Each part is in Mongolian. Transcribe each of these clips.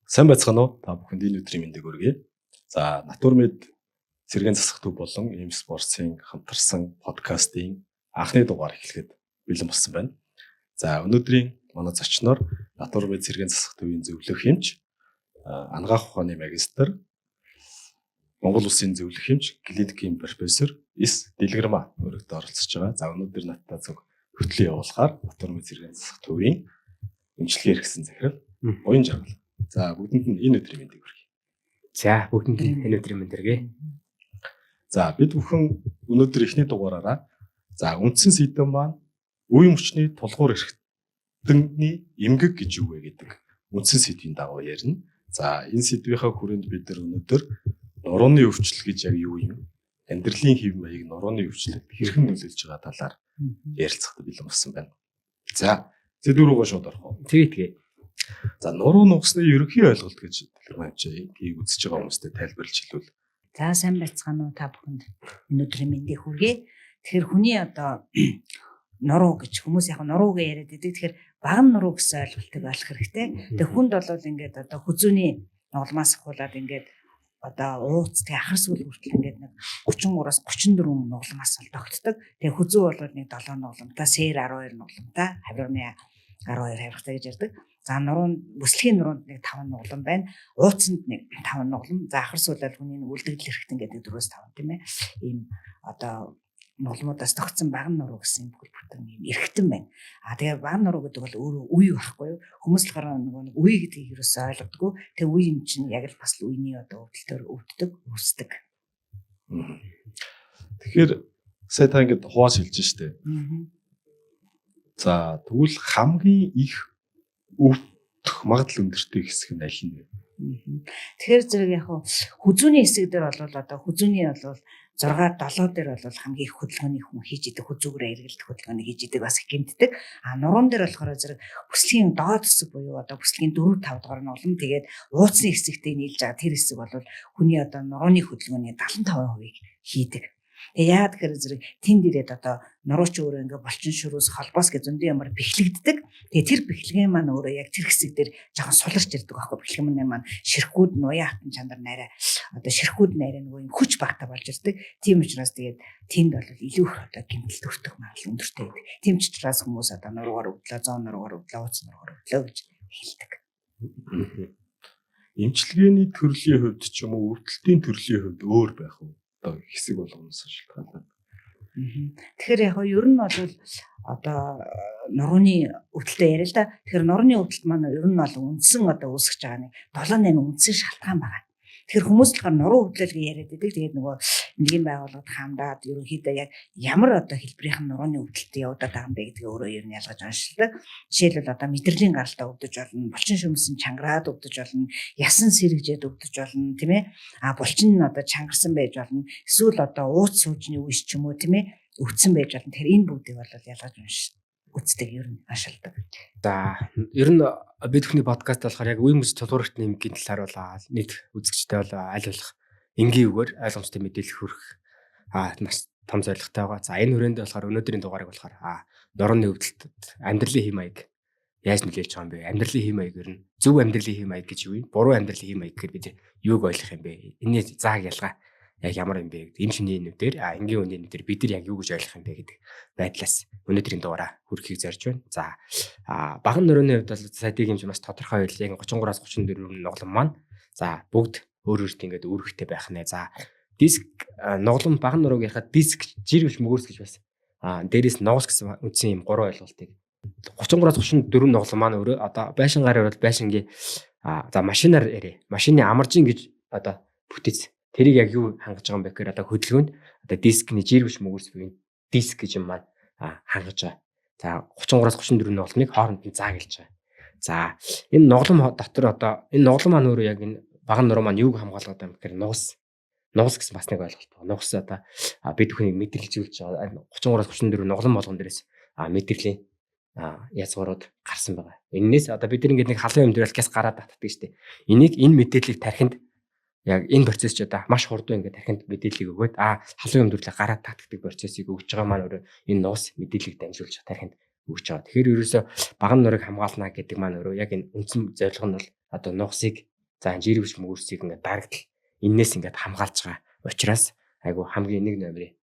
Сайн байцгаана уу? Та бүхэнд энэ өдрийн мэндийг хүргэе. За, Натурмед цэргийн засах төв болон Эм спортсын хамтарсан подкастын анхны дугаар эхлэхэд бэлэн болсон байна. За, өнөөдрийн манай зочноор Натурмед цэргийн засах төвийн зөвлөх эмч, анагаах ухааны магистр, Монгол Улсын зөвлөх эмч, клиникийн профессор С. Дэлгэрмаа өргөдө оролцож байгаа. За, өнөөдөр надтай зөв хөтлөө явуулахаар Натурмед цэргийн засах төвийн эмчилгээ хэрэгсэн захирал Буян Жаргал. За, бүгдэнд нь энэ өдрийн мэндийг хүргэе. За, бүгдэнд нь энэ өдрийн мэнд хүргэе. За, бид бүхэн өнөөдөр эхний дугаараараа үндсэн сэдэв маань үе мөчний тулгуур эрхтний эмгэг гэж юу вэ гэдэг үндсэн сэдвийн дагуу ярина. За, энэ сэдвийнхаа хүрээнд бид өнөөдөр нурууны өвчлөл гэж яг юу юм? Амьдралын хэв маяг нурууны өвчлөлд хэрхэн нөлөөлж байгаа талаар ярилцахад бэлэн болсон байна. За, сэдв рүүгээ шууд орох уу? Тэгээ. За, нуруу нугасны ерөнхий ойлголт гэж хэлмэвчээ. Үзэж байгаа хүмүүстээ тайлбарлаж хэлвэл. За, сайн байцгаана уу та бүхэнд. Энэ өдрийн мэндийг хүргэе. Тэгэхээр хүний одоо нуруу гэж хүмүүс яг нуруугаа яриад байдаг. Тэгэхээр баган нуруу гэсэн ойлголтыг ойлгох хэрэгтэй. Тэгээ хүнд бол ингээд одоо хүзүүний нугалмаас ахуулаад ингээд одоо ууц тэгээ ахар сүүл хүртэл ингээд нэг 33-аас 34 нугалмаас бол тогтдог. Тэгээ хүзүү бол нэг 7 нугаламтай, сэр 12 нугаламтай, хавирны 12 хавиргатай гэж ярьдаг. За, нуруунд бүслэгийн нуруунд нэг 5 нугалам байна. Ууцанд нэг 5 нугалам. За, ахар сүүлэл хүний үлдэгдэл эрхтэн гэдэг 4-5 тийм ээ. Ийм одоо нугалмуудаас тогтсон баган нуруу гэсэн бүхэл бүтэн ийм эрхтэн байна. Тэгээ баган нуруу гэдэг бол өөрөө үе байхгүй юу? Хүмүүс л гараа нэг үе гэдгийг юусоо ойлгодгоо. Тэгээ үе юм чинь яг л бас л үений одоо өвдөлтөөр өвддөг, үүсдэг. Тэгэхээр сая та ингэж хувааж хэлж штэ. За, тэгвэл хамгийн их өвдөх магадлал өндөртэй хэсэг нь аль нь вэ? Тэгэхээр зэрэг яг хүзүүний хэсэг дээр бол одоо хүзүүний бол 6-7 дээр бол хамгийн их хөдөлгөөний хүн хийж идэг, хүзүүгээрээ эргэлдэх хөдөлгөөнийг хийж идэг бас их гэмтдэг. Нуруунд дээр болохоор зэрэг бүслэгийн доод хэсэг буюу одоо бүслэгийн 4-5 дугаар нугалам тэгээд ууцны хэсэгтэй нийлж байгаа тэр хэсэг бол хүний одоо нурууны хөдөлгөөний 75% хийдэг. Яагаад гэхээр зэрэг тэнд ирээд одоо нурууч өөрөө ингээ булчин шөрөөс холбоос гэж зөндөө ямар бэхлэгддэг. Тэгээ тэр бэхлэгэн маань өөрөө яг тэр хэсэг дээр жоохон суларч ирдэг байхгүй. Бэхлэгэн маань ширхгүүд нуян хатан чандар найраа одоо ширхгүүд найраа нөгөө юм хүч багтаа болж ирдэг. Тийм учраас тэгээд тэнд бол илүү их одоо гэмтэл төртөх магадлал өндөртэй байдаг. Тийм ч учраас хүмүүс одоо нуруугаар өвдлөө, зоон нуруугаар өвдлөө, ууц нуруугаар өвдлөө гэж хэлдэг. Эмчилгээний төрлийн хувьд ч юм уу өвдөлтийн төрлийн хувьд өөр байх уу? Одоо хэсэг болгоноос шалтгаалаад. Тэгэхээр яг ер нь бол одоо нурууны өвдөлтөд яриа л да. Тэгэхээр нурууны өвдөлт маань ер нь бол үндсэн одоо үүсгэж байгаа нэг 7-8 үндсэн шалтгаан байгаа. Тэгэхээр хүмүүс болохоор нуруу өвдлөл гэж яриад байдаг. Тэгээд нөгөө нэгэн байгууллагад хамдаад ерөнхийдөө яг ямар одоо хэлбэрийн нурууны өвдөлтөд явагдаад байгаа юм бэ гэдгийг өөрөө ер нь ялгаж уншилдаг. Жишээлбэл одоо мэдрэлийн гаралтай өвдөж болно, булчин шөмсөн чангараад өвдөж болно, ясан сэрэгжээд өвдөж болно, тийм ээ. Булчин нь одоо чангарсан байж болно. Эсвэл одоо ууц суужны үеч ч юм уу, тийм ээ, өвдсөн байж болно. Тэгэхээр энэ бүгдийг бол ялгаж уншиж үздэг ер нь ашигладаг. За, ер нь бид бүхний подкаст болохоор яг үе мөч тулгуурт нэмгийн талаар бол нийт үзэгчтэй бол аль болох энгийн үгээр ойлгомжтой мэдээлэл хүргэх маш том зорилготой байгаа. За, энэ хүрээнд болохоор өнөөдрийн дугаарыг болохоор нурууны өвдөлтөд амьдралын хэм маяг яаж нөлөөлж байгаа юм бэ? Амьдралын хэм маяг ер нь зөв амьдралын хэм маяг гэж юу вэ? Буруу амьдралын хэм маяг гэхээр бид юуг ойлгох юм бэ? Энийн зааг ялгаа яг ямар юм бэ гэдэг эм шинийн нүдээр энгийн үнийн нүдээр бид нар яг юу гэж ойлгох юм бэ гэдэг байдлаас өнөөдрийн дугаараа хүрэхийг зорж байна. За, баган нурууны хувьд бол саядыг юм бас тодорхой байл яг 33-аас 34 нугалам маань за бүгд өөр өөртөө ингээд үүрэгтэй байх нэ. За, диск нугалам баган нурууг ярихад диск жирвч мөгөөс гэж бас дээрээс ногоос гэсэн үндсэн юм 3 ойлголтыг 33-аас 34 нугалам маань өөрөө одоо байшин гараар бол байшингийн за машинаар ярэ. Машины амаржин гэж одоо бүтээц. Тэрийг яг юу хангаж байгаа юм бэ гэхээр одоо хөдөлгөөнд одоо дискний жирвч мөгөөс буюу диск гэж юм маань хангаж байгаа. За, 33-аас 34 нугаламыг хооронд нь зааглаж байгаа. За, энэ нугалам дотор одоо энэ нугалам маань өөрөө яг энэ баган нуруу маань юуг хамгаалдаг юм гэхээр нугас гэсэн бас нэг ойлголт байна. Нугас одоо бид бүхнийг мэдрэлжүүлж байгаа 33-аас 34 нугалам болгон дээрээс мэдрэлийн язгуурууд гарсан байгаа. Эннээс одоо бид нэг халуун юм дээр газ гараад татдаг шүү дээ. Энэ мэдээллийг тархинд яг энэ процесс ч одоо маш хурдан ингээд тархинд мэдээллийг өгөөд халуун өмдөрлөө гараад татдаг процессыг өгж байгаа маань өөрөө энэ нуус мэдээллийг дамжуулж тархинд өгч байгаа. Тэгэхээр ерөөсөө баган нурыг хамгаална гэдэг маань өөрөө яг энэ үндсэн зорилго нь бол одоо нуусыг За энэ жирэмс мөрсийг ингээд дарагдал энээс ингээд хамгаалж байгаа учраас айгу хамгийн нэг номерын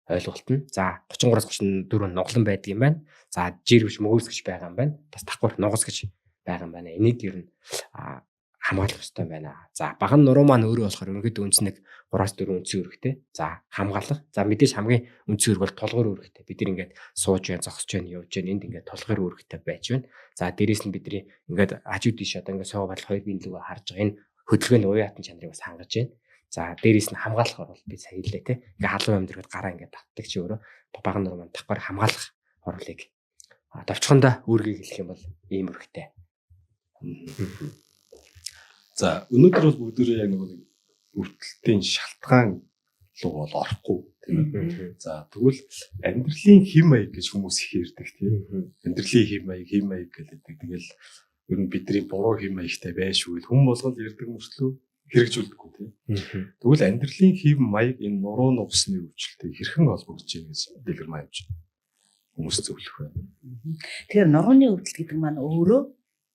ойлголт нь за 33-34 нуглан байдаг юм байна. За жирэмс мөрс гэж байгаа юм байна. Бас давхар нугас гэж байгаа юм байна. Энийг ер нь хамгаалах хэрэгтэй байна. За баган нуруу маань өөрөө болохоор ерөнхийдөө үнс нэг 3-4 үнцэн өрхтэй. За хамгаалах. За мэдээж хамгийн үнцэн өрх бол толгойр өрхтэй. Бид нар ингээд сууж байна, зогсож байна, явж байна. Энд ингээд толгойр өрхтэй байж байна. За дээрэс нь бидний ингээд хажуу тийш одоо ингээд соо бодол хоёр биеийн лүгөө харж байгаа. Энэ хөдөлгөөний уяатан чанарыг бас хангаж байна. За дээрэс нь хамгаалах бол би сая хэллээ те. Ингээд халуун амьдрахад гараа ингээд татдаг чи өөрөө баган нуруу маань давхар хамгаалах орлыг давчхандаа үүргийг хэлэх юм бол ийм өрхтэй. За өнөөдөр бол бүгдээрээ яг нэг өвдөлтийн шалтгаан руу бол орохгүй тийм ээ. За тэгвэл амьдралын хэм маяг гэж хүмүүс их ярьдаг тийм. Амьдралын хэм маяг гэдэг. Тэгэл ер нь бидний буруу хэм маягтай байшгүй хүн болгонд ярьдаг мөртлөө хэрэгжүүлдэггүй тийм. Тэгвэл амьдралын хэм маяг энэ нуруу нугасны өвчлөлтэй хэрхэн холбогдож байна гэж дэлгэрмаа явж хүмүүс зөвлөх байна. Тэгэхээр нурууны өвдөлт гэдэг маань өөрөө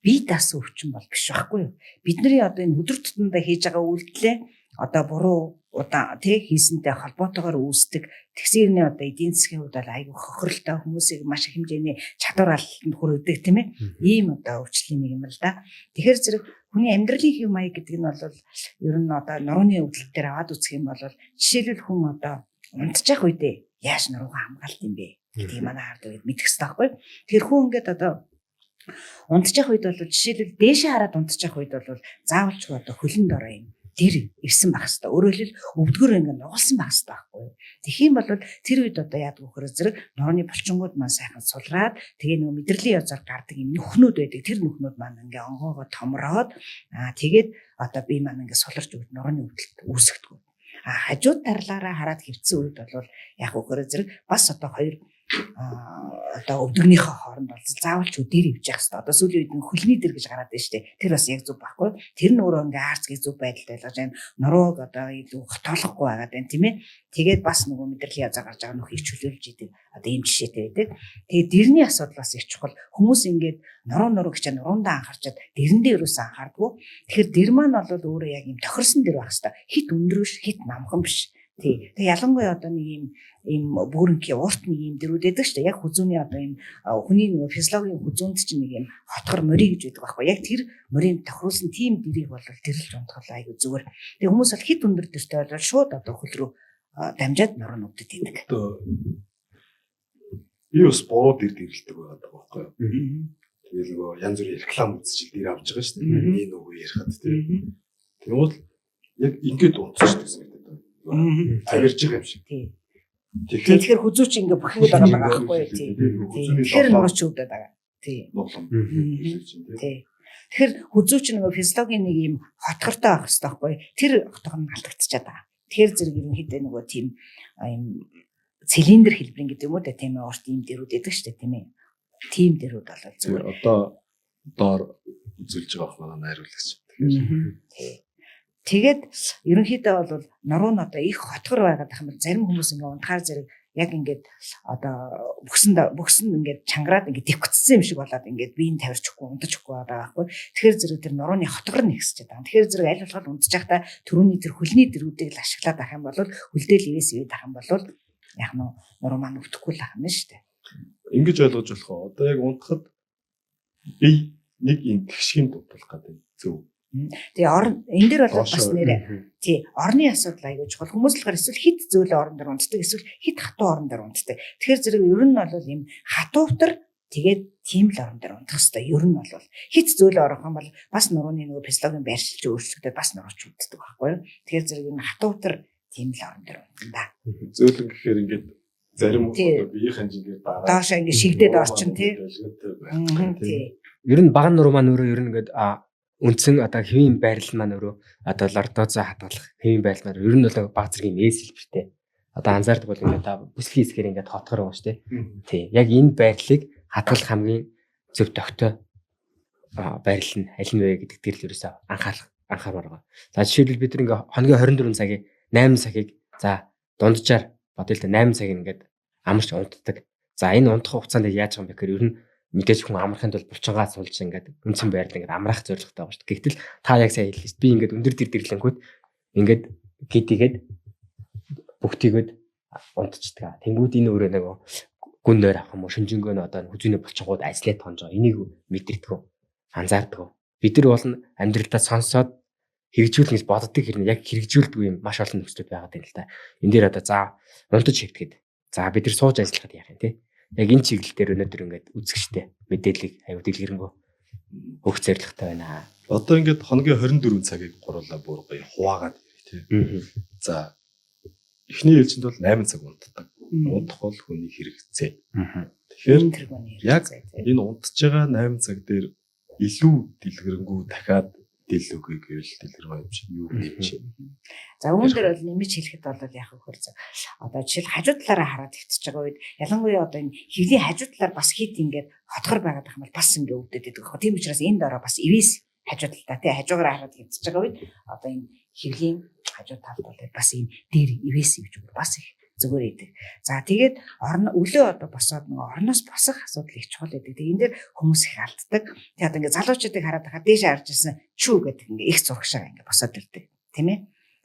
бие даасан өвчин бол биш байхгүй юу? Бидний одоо энэ өдөр тутмдаа хийж байгаа үйлдэлээ одоо буруу удаа тий хийсэнтэй холбоотойгоор үүсдэг тэгсэрний одоо эдийн засгийн хувьд бол айгүй хохирлтой хүмүүсийг маш их хэмжээний чадвар алдалтанд хүргэдэг тийм ээ. Ийм одоо өвчлөлийн нэг юм л да. Тэгэхээр зэрэг хүний амьдралын хэв маяг гэдэг нь бол ер нь одоо нурууны өвдөлт дээр аваад үзэх юм бол жишээлбэл хүн одоо унтчих үедээ яаж нуруугаа хамгаалт юм бэ гэдгийг манай хард үед мэдэх хэрэгтэй байхгүй юу? Тэр хүн ингээд одоо унтчих үед бол жишээлбэл дээшээ хараад унтчих үед бол заавалч одоо хөлөнд ороо юм дэр ирсэн байх хэвээр. Өөрөөр хэлбэл өвдгөр ингээд нугалсан байх хэвээр байхгүй юу. Тэгэх юм бол тэр үед одоо яадаг вөхөр зэрэг нурууны булчингууд маань сайхан сулраад тэгээ нөгөө мэдрэлийн язаар гардаг юм нүхнүүд байдаг. Тэр нүхнүүд маань ингээд онгоогоо томроод тэгээд одоо бие маань ингээд суларч өгд нурууны өвдөлт үүсгдэг. Хажууд тарлаараа хараад хэвцсэн үед бол яг вөхөр зэрэг бас одоо хоёр одоо өвдөгнийхөө хооронд бол заавалч өдөр ивж явах хэрэгтэй. Одоо сүүлийн үед хөлний дэр гэж гараад байна шүү дээ. Тэр бас яг зөв байхгүй. Тэр нь өөрөө ингээ аарцгийн зөв байдалд байлгаж байна. Нурууг одоо илүү хотоолохгүй байгаад байна тийм ээ. Тэгээд бас нөгөө мэдрэлийн язаа гарч байгаа нөх их чөлөөлж идэг. Одоо ийм жишээтэй байдаг. Тэгээд дэрний асуудал бас их чухал. Хүмүүс ингээд нуруу гэж нуруундаа анхаарчаад дэрэндээ ерөөсөө анхаардгүй. Тэгэхээр дэр маань бол өөрөө яг юм тохирсон дэр байх хэрэгтэй. Хит өндөр биш, хит намхан биш. Тэг ялангуяа одоо нэг ийм бүрэнхийн урт нэг юм дэрүүд байдаг шүү дээ. Яг хүзүүний одоо ийм хүний нэг физиологийн хүзүүнд чинь нэг юм хотгор морий гэж байдаг байхгүй. Яг тэр морийг тохируулсан тийм дэрийг бол дэрлж унтгал айгу зүгээр. Тэг хүмүүс бол хит өндөр дэртэй бол шууд одоо хөл рүү дамжаад нуруу нүгдэд идэг. Би бас буруу дэр дэрлдэг байгаа байхгүй юу? Тэгэл нөгөө янз бүрийн реклам үзчихэл дэр авч байгаа шүү дээ. Энэ нөгөө ярихад тийм. Тэгвэл яг ингээд унтчихдаг гэсэн үг. Авирж байгаа юм шиг. Тэгэхээр хүзүүч ингээ бүхэл байгаа байгаа байхгүй юу тий. Тэгэхээр нурууч өвдөд байгаа. Тий. Тий. Тэгэхээр хүзүүч нөгөө физиологийн нэг юм хотгортой байх хэрэгтэй байхгүй юу? Тэр хотгор нь алдагдчихад байгаа. Тэгэхээр зэрэг ерөнхийдөө нөгөө тийм юм цилиндр хэлбэрийн гэдэг юм уу да тийм ээ урт юм дэрүүд байдаг шүү дээ тийм ээ. Тийм дэрүүд болол зүгээр. Одоо доор үзүүлж байгаа манай найруулагч. Тэгэхээр тэгээд ерөнхийдөө бол нуруу нь одоо их хотгор байгаад байх юм бол зарим хүмүүс ингээ унтахаар зэрэг яг ингээд одоо бүксэнд ингээд чангараад ингээд дэвгцсэн юм шиг болоод ингээд биеийн тавирчихгүй унтчихгүй байгаа байхгүй. Тэгэхээр зэрэг тэр нурууны хотгор нэгсчихэд байгаа. Тэгэхээр зэрэг аль болох унтчихтаа түрүүний тэр хөлний дэрүүдийг л ашиглаад авах юм бол хөлдөл ивэс ивэд авах юм бол яг нуруу маань өвдөхгүй л ахна шүү дээ. Ингэж ойлгож болох уу? Одоо яг унтахад би нэг юм тэгшгийн дутуулах гэдэг зөв. Тэгээ энэ дэр бол бас нэрэ тий орны асуудал аягүй чухал. Хүмүүс л эсвэл хит зөөлөн орон дээр унтдаг эсвэл хит хатуу орон дээр унтдаг. Тэгэхээр зэрэг ер нь бол ийм хатуутар тэгээд тийм л орон дээр унтах хэрэгтэй. Ер нь бол хит зөөлөн орох юм бол бас нурууны нөгөө физиологийн байршилж өөрчлөгдөд бас нурууч үүддэг байхгүй юу? Тэгэхээр зэрэг энэ хатуутар тийм л орон дээр унтана. Зөөлөн гэхээр ингээд зарим биеийн ханжингээр доош ингээд шигдээд орчин тий. Ер нь баган нуруу маань өөрөө ер нь ингээд үндсэн одоо хэвийн байрлал маань өөрөө одоо лордозо хадгалах хэвийн байрлал маань ер нь бол баг зэргийн эс хэлбэртэй. Одоо анзаардаг бол ингээд та бүсгийн хэсгээр ингээд хотгор байгаа шүү дээ. Тий. Яг энэ байрлалыг хадгалах хамгийн зөв тогттой байрлал нь аль нь вэ гэдэг дээр л ерөөсөө анхаармаар байгаа. За жишээлбэл бид нэг хоногийн 24 цагийн 8 цагийг за дунджаар бодъё л да 8 цаг ингээд амарч унтдаг. За энэ унтах хугацаанд яаж байгаа юм бэ гэхээр ер нь мэдээж хүн амрахын тулд булчингаа суулж ингээд үнсэн байрлал ингээд амраах зорилготой байгаа шүү дээ. Гэтэл та яг сайн хэллээ. Би ингээд өндөр дэрлэнгүүд ингээд гидигээд бүгтийгээд унтчихдаг. Тэнгүүд энэ өөрөө нэг гүн нойр авах юм уу шинжэнгөө одоо хүзүүний булчингууд ажлаад тонжоо. Энийг мэдэрдэг. Анзаардаг. Бид нар бол амьдралдаа сонсоод хэрэгжүүлнэ гэж боддог хэрнээ яг хэрэгжүүлдэг юм маш олон нөхцөл байгаад байна л да. Энэ дээр одоо за унтаж хэвтгэхэд за бид нар сууж ажиллахад яах юм те. Яг энэ чиглэл дээр өнөөдөр ингээд үзэгчтэй мэдээллийг аюу дэлгэрэнгүй өгөх зорилготой байна. Одоо ингээд хоногийн 24 цагийг гурлаа бүр гоё хуваагаад тий. За эхний ээлжинд бол 8 цаг унтдаг. Унтах бол хүний хэрэгцээ. Тэгэхээр яг энэ унтж байгаа 8 цаг дээр илүү дэлгэрэнгүй дахиад дэл үгүй гэвэл дэлгэрэнгүй юм чи юу юм чи. За үүн дээр бол нэмж хэлэхэд бол яг хөр за одоо жишээл хажуу талаараа хараад ихтэж байгаа үед ялангуяа одоо энэ хөвлийн хажуу талаар бас хит ингээд хотгор байгаад байх юм бол бас ингээд өвдөд байдаг. Тийм учраас энэ дараа бас ивэс хажуу талдаа тий хажуугаар хараад ихтэж байгаа үед одоо энэ хөвлийн хажуу талд бол бас энэ дээр ивэс гэж бас их зүгээр идэг. За тэгээд өглөө одоо босоод нөгөө орноос босох асуудал их чухал байдаг. Тэгээд энэ дээр хүмүүс их алддаг. Тэгээд одоо ингээд залуучуудыг хараад байхад дээш харж ирсэн чүү гэдэг ингээд их зурагшаа ингээд босоод ирдэг. Тийм ээ.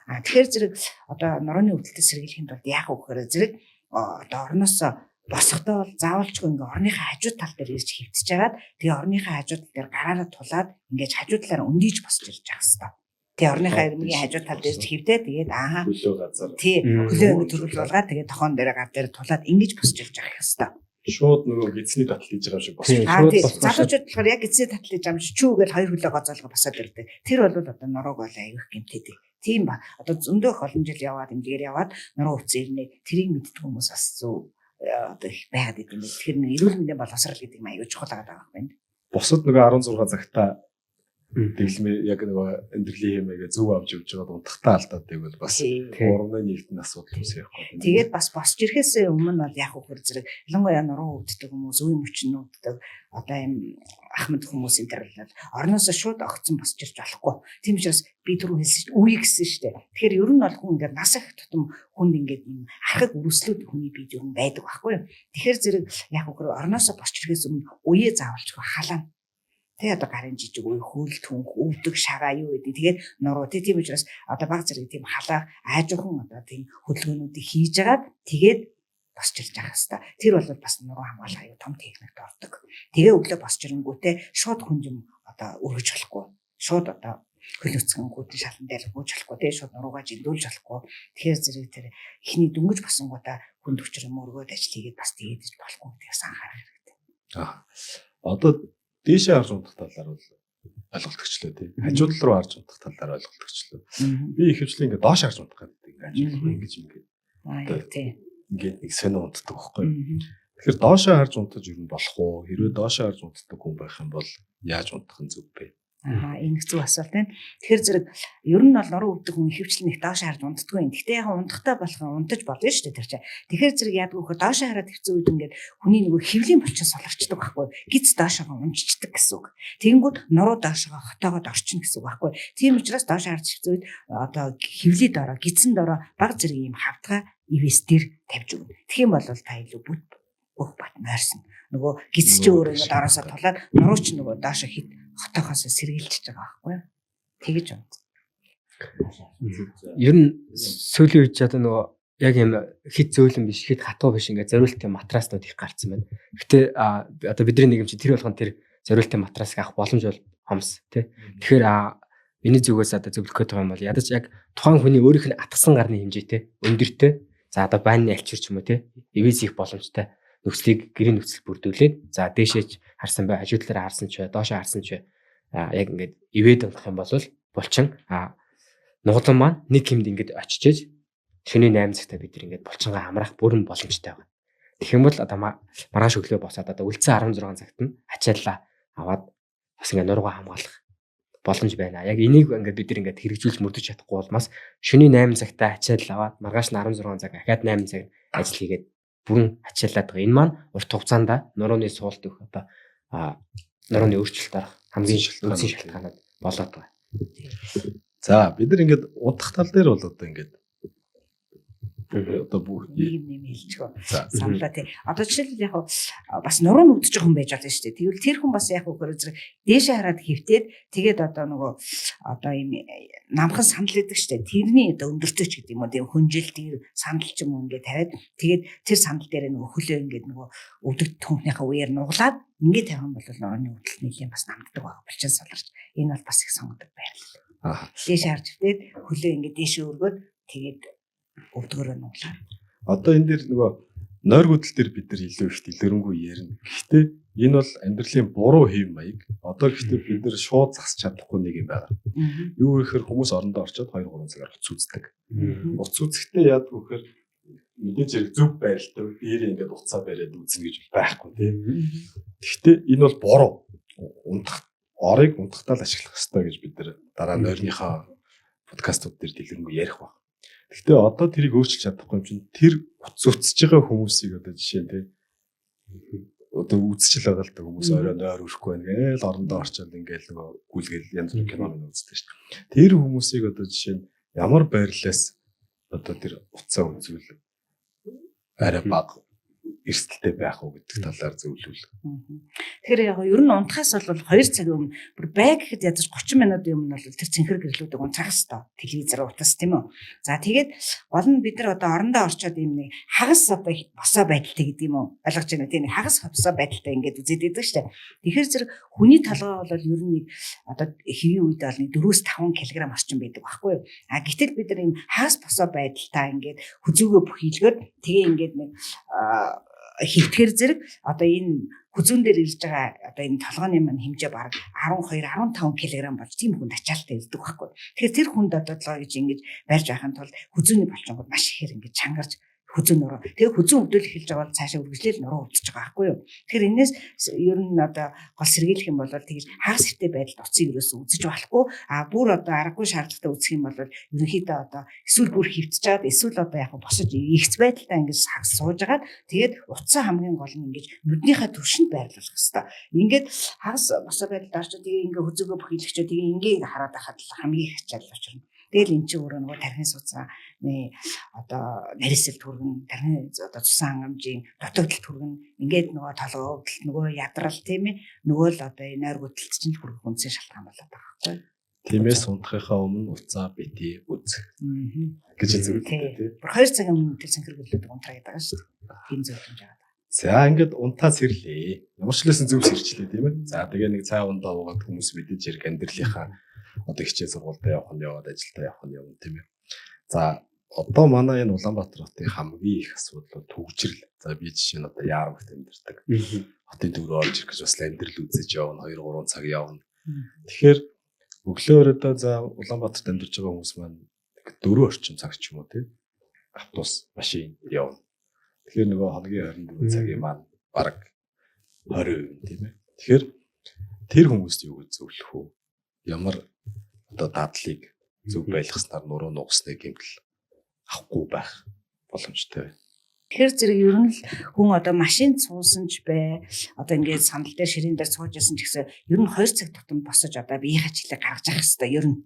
Тэгэхээр зэрэг одоо нурууны өвдөлтөд сэргийлэхэд бол яах вэ гэхээр зэрэг одоо орноос босохдоо бол заавалчгүй ингээд орныхаа хажуу тал дээр ирж хөвтөж жагаад тэгээ орныхаа хажуу тал дээр гараараа тулаад ингээд хажуу талаараа өндийж босч ирж явах хэрэгтэй. Тэгээ орныхаа ирмгийн хажуу тал дээр хөвтөө тэгээд хөлөө газар тий хөлөө төрөл болгоод тэгээд тохон дээр гар дээр тулаад ингэж босч ирж явах хэрэгтэй. Шууд нөгөө гидсний татал хийж байгаа юм шиг босч. Залуучууд болохоор яг гидсний татал хийж байгаа юм шиг чүү гэж хоёр хөлөө гоцоолго босоод ирдэг. Тэр бол одоо нурууг бол аяг гэмтээдэг. Тийм ба. Одоо зөндөх олон жил яваад эмчээр яваад нуруу өвцөн ирнэ. Тэрийг мэддэг хүмүүс бас зөв одоо их байгаад идэв юм. Тэгэхээр нэг эрүүл мэндийн боловсрал гэдэг нь аяг чухал байгаа юм байна. Босод нөгөө 16 цагта дэглэмээ яг нөгөө амьдралын хэмээгээ зөв авч явж байгаад унтахтаа алдаад байвал бас урмны нэгдэн асуудал үүсэх байхгүй. Тэгээд бас босч ирэхээс өмнө бол яг хөр зэрэг ялангуяа нуруу өвддөг хүмүүс, үе мөчн өвддөг одоо юм ахмад хүмүүс энэ төр бол орноосоо шууд огцон босч ирж болохгүй. Тийм учраас би түрүү хэлсэн шүү дээ үе гэсэн шүү дээ. Тэгэхээр ер нь бол хүн ингээд нас их тутам хүнд ингээд юм архаг үрслүүд хүний бие ер нь байдаг байхгүй. Тэгэхээр зэрэг яг хөр орноосоо босч ирэхээс өмнө үеэ заавалчгүй халаана. Тэгээ одоо гарын жижиг үе хөл түнх өвдөг шагаа юу гэдэг. Тэгээд нуруу тийм учраас одоо баг зэрэг тийм халаа аажуухан одоо тийм хөдөлгөөнүүдийг хийж агаад тэгээд босч ирж явах хэвээр. Тэр бол бас нуруу хамгаалах аюу том техникт ордог. Тэгээ өглөө босч ирэнгүүтээ шууд хүнжим одоо өргөж болохгүй. Шууд одоо хөл өцгөнгүүдийн шалан дээр гүйж болохгүй. Тэгээ шууд нуруугаа жиндүүлж болохгүй. Тэгэхээр зэрэг тэр ихний дөнгөж босонгуудаа хүнд өчр юм өргөөд ажил хийгээд бас тэгээд болохгүй гэдгээс анхаарах хэрэгтэй. Одоо дээшээ харж унтах талаар бол ойлголтогчлоо тий. Хажуу тал руу харж унтах талаар ойлголтогчлоо. Би их хвчлээ ингээд доош харж унтах гэдэг ингээд ингэж ингээд нэг сонио унтдаг байхгүй. Тэгэхээр доошоо харж унтаж юу болох вэ? Хэрвээ доошоо харж унтдаг хүн байх юм бол яаж унтах нь зөв бэ? Энэ хэцүү асуулт байна. Тэгэхээр зэрэг ер нь бол нуруу өвдөх хүн ихэвчлэн их доош харж унтдаггүй юм. Гэхдээ яг унтахтай болох унтаж болно шүү дээ тэр чинь. Тэгэхээр зэрэг яадаг вэ? Доош хараад хэвцүү үед ингээд хүний нөгөө хөвлийн булчин солорчдаг байхгүй. Гиз доошоо унжчихдаг гэсэн үг. Тэгэнгүүт нуруу доошоо хотоогоод орчихно гэсэн үг байхгүй. Тийм учраас доош харж хэвцүү үед одоо хөвлий дороо, гизэн дороо баг зэрэг ийм хавтгай ивэс дээр тавьж өгнө. Тэгэх юм бол та илүү бүх бат нойрсон. Нөгөө гиз чи өөрөө ингээд ороосоо тулаад нуруу ч нөгөө доошоо хит хотоохоос сэргийлчихэж байгаа байхгүй юу? Тэгэж байна. Ер нь сүүлийн үед одоо нөгөө яг юм хит зөөлөн биш, хит хатуу биш ингээд зориултын матраснууд их гарцсан байна. Гэтэ одоо бидний нийгэм чи тэр болгон тэр зориултын матрасыг авах боломж бол хомс тий. Тэгэхээр миний зүгээс одоо зөвлөх гээд байгаа юм бол ядаж яг тухайн хүний өөрийнх нь атгсан гарны хэмжээтэй өндөртэй за одоо байрны альчир ч юм уу тий эвэс их боломжтой нөхцөлийг гэрийн нөхцөл бүрдүүлээд за дээшээж харсан бай, хажуу талаараа харсан ч бай, доошоо харсан ч бай яг ингээд ивэд унах юм бол булчин нугалан маань нэг хэмд ингээд очиж шөнийн 8 цагта бид нар ингээд булчингаа амраах бүрэн боломжтой байна. Тэгэх юм бол одоо маргааш өглөө босоод одоо үлдсэн 16 цагт нь ачааллаа аваад бас ингээд нуруугаа хамгаалах боломж байна. Яг энийг ингээд бид нар ингээд хэрэгжүүлж мөрдөж чадахгүй болмаас шөнийн 8 цагта ачаалал аваад маргааш нь 16 цаг ахаад 8 цаг ажил хийгээд бүрэн ачаалаад байгаа. Энэ маань урт хугацаанд нурууны суулт өгөх одоо нурууны өөрчлөлт арах хамгийн үнэтэй шалтгаанууд болоод байгаа. За бид нар ингээд удах тал дээр бол одоо ингээд Одоо бүх нэм хэлчихв. За. Саналаа тий. Одоо жишээлбэл яг бас нуруу нь өвдөж байгаа хүн байж болно шүү дээ. Тэгвэл тэр хүн бас яг өгөр зэрэг дээшээ хараад хөвтөөд тэгээд одоо нөгөө одоо ийм намхан санал өгдөг шүү дээ. Тэрний одоо өндөртөө ч гэдэг юм уу тийм хүнжил тэр санал ч юм уу ингээд тавиад тэгээд тэр санал дээр нөгөө хөлөө ингээд нөгөө өвдөг түнхнийхээ үеэр нуглаад ингээд тавих юм бол нурууны өвдөл нэлийн бас намддаг байгаа булчин солирч. Энэ бол бас их сонгодог байрлал. Дээшээ харж хөвтөөд хөлөө ингээд дээшээ өргөөд тэгээд өвдгөрөө нуглаад. Одоо энэ дэр нөгөө нойр гүдэл дээр бид нар илүү их дэлгэрэнгүй ярина. Гэхдээ энэ бол амьдралын буруу хэв маяг. Одоо гэхдээ бид нар шууд засч чадахгүй нэг юм байна. Юу гэхээр хүмүүс орондоо орчоод 2-3 цагаар уц үздэг. Уц үзэхдээ яадаг вэ гэхээр мэдээж хэрэг зөв байралтай дээр ингээд уцаа бариад үзнэ гэж байхгүй тийм. Гэхдээ энэ бол буруу. Орыг унтахтаа л ашиглах хэрэгтэй гэж бид нар дараа нойрныхаа подкастууд дээр дэлгэрэнгүй ярих баг. Гэхдээ одоо тэрийг өөрчилж чадахгүй юм чинь тэр уц үзэж байгаа хүмүүсийг одоо жишээ нь тийм одоо үзчихэл байгаа л да хүмүүс орой нойр өрөхгүй байна гээл орондоо орчоод ингээл нөгөө гүйлгээл янз бүрийн киноныг үздэг шүү дээ. Тэр хүмүүсийг одоо жишээ нь ямар байрлалаас одоо тэр уцаа үзүүл арай бага эрсдэлтэй байх уу гэдэг талаар зөвлөвөл. Тэгэхээр яг ер нь унтахаас бол 2 цаг өмнө бүр бай гэхэд ядаж 30 минутын өмнө бол тэр цэнхэр гэрлүүдийг унтрах хэрэгтэй. Телевизээр утас тийм үү. За тэгээд гол нь бид нар одоо орондоо орчоод ийм нэг хагас одоо босоо байдалтай гэдэг юм уу? Ойлгож байна тийм нэг хагас босоо байдалтай ингээд үзээд байдаг шүү дээ. Тэгэхээр зэрэг хүний толгой бол ер нь нэг одоо хэвийн үед бол нэг 4-5 кг орчим байдаг байхгүй юу? А гэтэл бид нар ийм хагас босоо байдалтай ингээд хүзүүгөө бүхийлгээр тэгээ ингээд нэг хөвтгэр зэрэг одоо энэ хүзүүн дээр ирж байгаа одоо энэ толгойн маань хэмжээ бараг 12-15 кг болж тийм хүнд ачаалттай ирдэг байхгүй. Тэгэхээр тэр хүнд одоо толгой гэж ингэж барьж байхын тулд хүзүүний болчингууд маш ихээр ингэж чангарч хүзүүн нуруу. Тэгээ хүзүүн өвдөл эхэлж байгаа бол цаашаа үргэлжлээл нуруу өвдөж байгаа байхгүй юу. Тэгэхээр энэс ер нь одоо гол сэргийлэх юм бол тэгж хагас хэвтэй байдалд уцыг ерөөсөө үзэж болохгүй. А бүр одоо аргагүй шаардлагатай үзэх юм бол ерөнхийдөө одоо эсвэл бүр хөвтчихэд эсвэл одоо яг босож ихц байдалтай ингэж хагас сууж агаад тэгээд уцаа хамгийн гол нь ингэж нүднийхээ төвшөнд байрлуулах хэрэгтэй. Ингээд хагас босоо байдалд орчоо тэгээ ингээ хүзүүгөө бүхийлгчээ тэгээ ингээ хараад байхад хамгийн их ачаал учрна. Тэгэл эн чинь өөрөө нөгөө тархин судас одоо нарийсэл түргэн тархин одоо цусан хангамжийн дутагдал түргэн ингээд нөгөө толгой өвдөлт нөгөө ядрал тийм ээ нөгөө л одоо энэ нойр гүдэлт чинь хүрэх үндсэн шалтгаан болоод байгаа байхгүй. Тиймээс унтахынхаа өмнө уцаа бити үзэх гэж зөвлөдөг тийм. Бүр 2 цагийн өмнө тэр цэнхэр гэрлүүд унтраа гэдэг байгаа шүү дээ. Тийм зөвлөмж байгаа. За ингээд унтаа сэрлээ. Ямар ч лсэн зөв сэрчлээ тийм ээ. За тэгээ нэг цай ундаа уугаад хүмүүс мэдээж хэрэг амьдралынхаа одоо хичээл сургуультай явах нь яваад ажилдаа явах нь явна тийм ээ. За одоо манай энэ Улаанбаатар хотын хамгийн их асуудал бол төгжрөл. За би жишээ нь одоо Яармагт амьдардаг. Хотын төв рүү орж ирэх гэж бас амьдрал үзэж явна 2-3 цаг явна. Тэгэхээр өглөөрөө за Улаанбаатарт амьдарч байгаа хүмүүс маань 4 орчим цаг ч юм уу тийм автобус машин явна. Тэгэхээр нөгөө хоногийн 24 цагийн маань бараг 20% тийм ээ. Тэгэхээр тэр хүмүүст юу гэж зөвлөх вэ? Ямар одоо дадлыг зөв байлгаснаар нуруу нугасныг гэмтэл авахгүй байх боломжтой. Тэгэхээр зэрэг ер нь л хүн одоо машинд суусан ч бай одоо ингээд сандал дээр ширээн дээр сууж ясан ч гэсэн ер нь 2 цаг тутам босож одоо биеийнхээ жилээ гаргаж явах хэрэгтэй ер нь.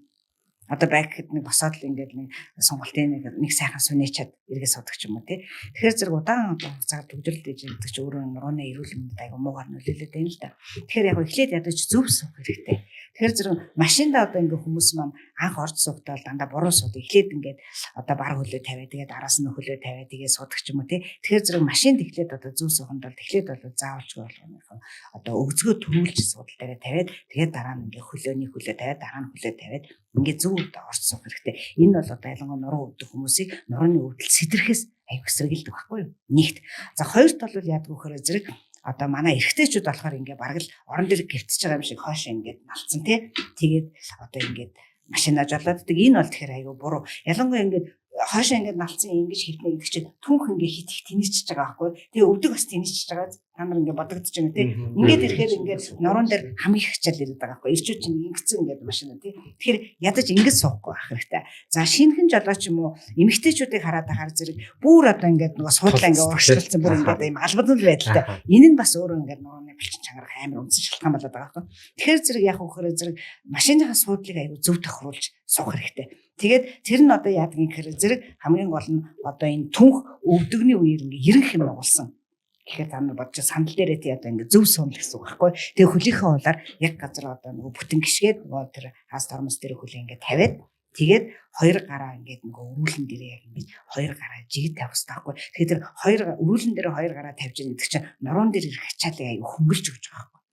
Одоо байг гэхэд нэг босоод л ингээд нэг сонголтын нэг сайхан сүнэчээд эргээ суудаг ч юм уу тий. Тэгэхээр зэрэг удаан одоо хугацаар төгжрөл дэж явдаг ч өөрөө нурууны эрүүл мэндэд аяга муугаар нөлөөлөд байна л да. Тэгэхээр яг эхлээд ядаж зөв суух хэрэгтэй. Тэгэхээр зэрэг машинда одоо ингээд хүмүүс маань анх орж суухдаа дандаа буруу сууд эхлээд ингээд одоо баг хөлөө тавиад тэгээд араас нь хөлөө тавиад тэгээд суудаг ч юм уу тий. Тэгэхээр зэрэг машинд эхлээд одоо зөв сууханд бол эхлээд бол заавалжгүй болгоно. Одоо өгзгөө төрүүлж суудал дээр тавиад тэгээд дараа нь ингээд хөлөөний хөлөө тавиад дараа нь хөлөө тавиад ингээд зөв орж суух хэрэгтэй. Энэ бол одоо ялангуяа нуруу өвдөх хүмүүсийг нурууны өвдөл сэтрэхээс аяг сэргийлдэг байхгүй юу? Нэгт. За хоёрт бол яадаг вөхөр зэрэг одоо манай эрэгтэйчүүд болохоор ингээ бараг л орон дээр гэртэж байгаа юм шиг хойш ингээд налцсан тий. Тэгээд одоо ингээд машинаа жолооддаг. Энэ бол тэгэхээр аягүй буруу. Ялангуяа ингээд хойш ингээд налцсан ингэж хитнэ гэдэг чинь түнх ингээ хит их тэнийчж байгаа байхгүй. Тэгээ өвдөг бас тэнийчж байгаа. Та нар ингээд бодогдож байна тий. Ингээд ирэхээр ингээд нуруунд дээр хамгийн их ачаал ирээд байгаа байхгүй. Ирчүүд чинь ингэсэн ингээд машина тий. Тэгэхээр ядаж ингэж суухгүй байх хэрэгтэй. За шинэхэн жолооч юм уу эмэгтэйчүүдийг хараад байхаар зэрэг бүр одоо ингээд нөгөө суудлаа ингээд урагшлуулсан бүр ингээд ийм албадал байдалтай. Энэ нь бас өөрөө ингээд нурууны бэлчин чанарах амар үнсэн шалтгаан болоод байгаа байхгүй. Тэгэхээр зэрэг яг хөөхөр зэрэг машиныхаа суудлыг аягүй зөв тохируулж суух хэрэгтэй. Тэгээд тэр нь одоо яадаг юм гэхээр зэрэг хамгийн гол нь одоо энэ түнх өвдөгний үеэр ингээд ерөнх юм уулсан. Гэхээр та нар бодож сандал дээрээ тий одоо ингээд зөв суунал гэсэн үг байхгүй. Тэгээ хөлийнхээ улаар яг газар одоо нөгөө бүтэн гიშгээд нөгөө тэр хаас тормос дээр хөлийг ингээд тавиад тэгээд хоёр гараа ингээд нөгөө өрүүлэн дээрээ яг ингээд хоёр гараа жигд тавих хэрэгтэй байхгүй. Тэгэхээр тэр хоёр өрүүлэн дээрээ хоёр гараа тавьж байгаа гэдэг чинь нуруунд дээр ирэх ачаалыг аюу хөнгөлж өгч байгаа байхгүй.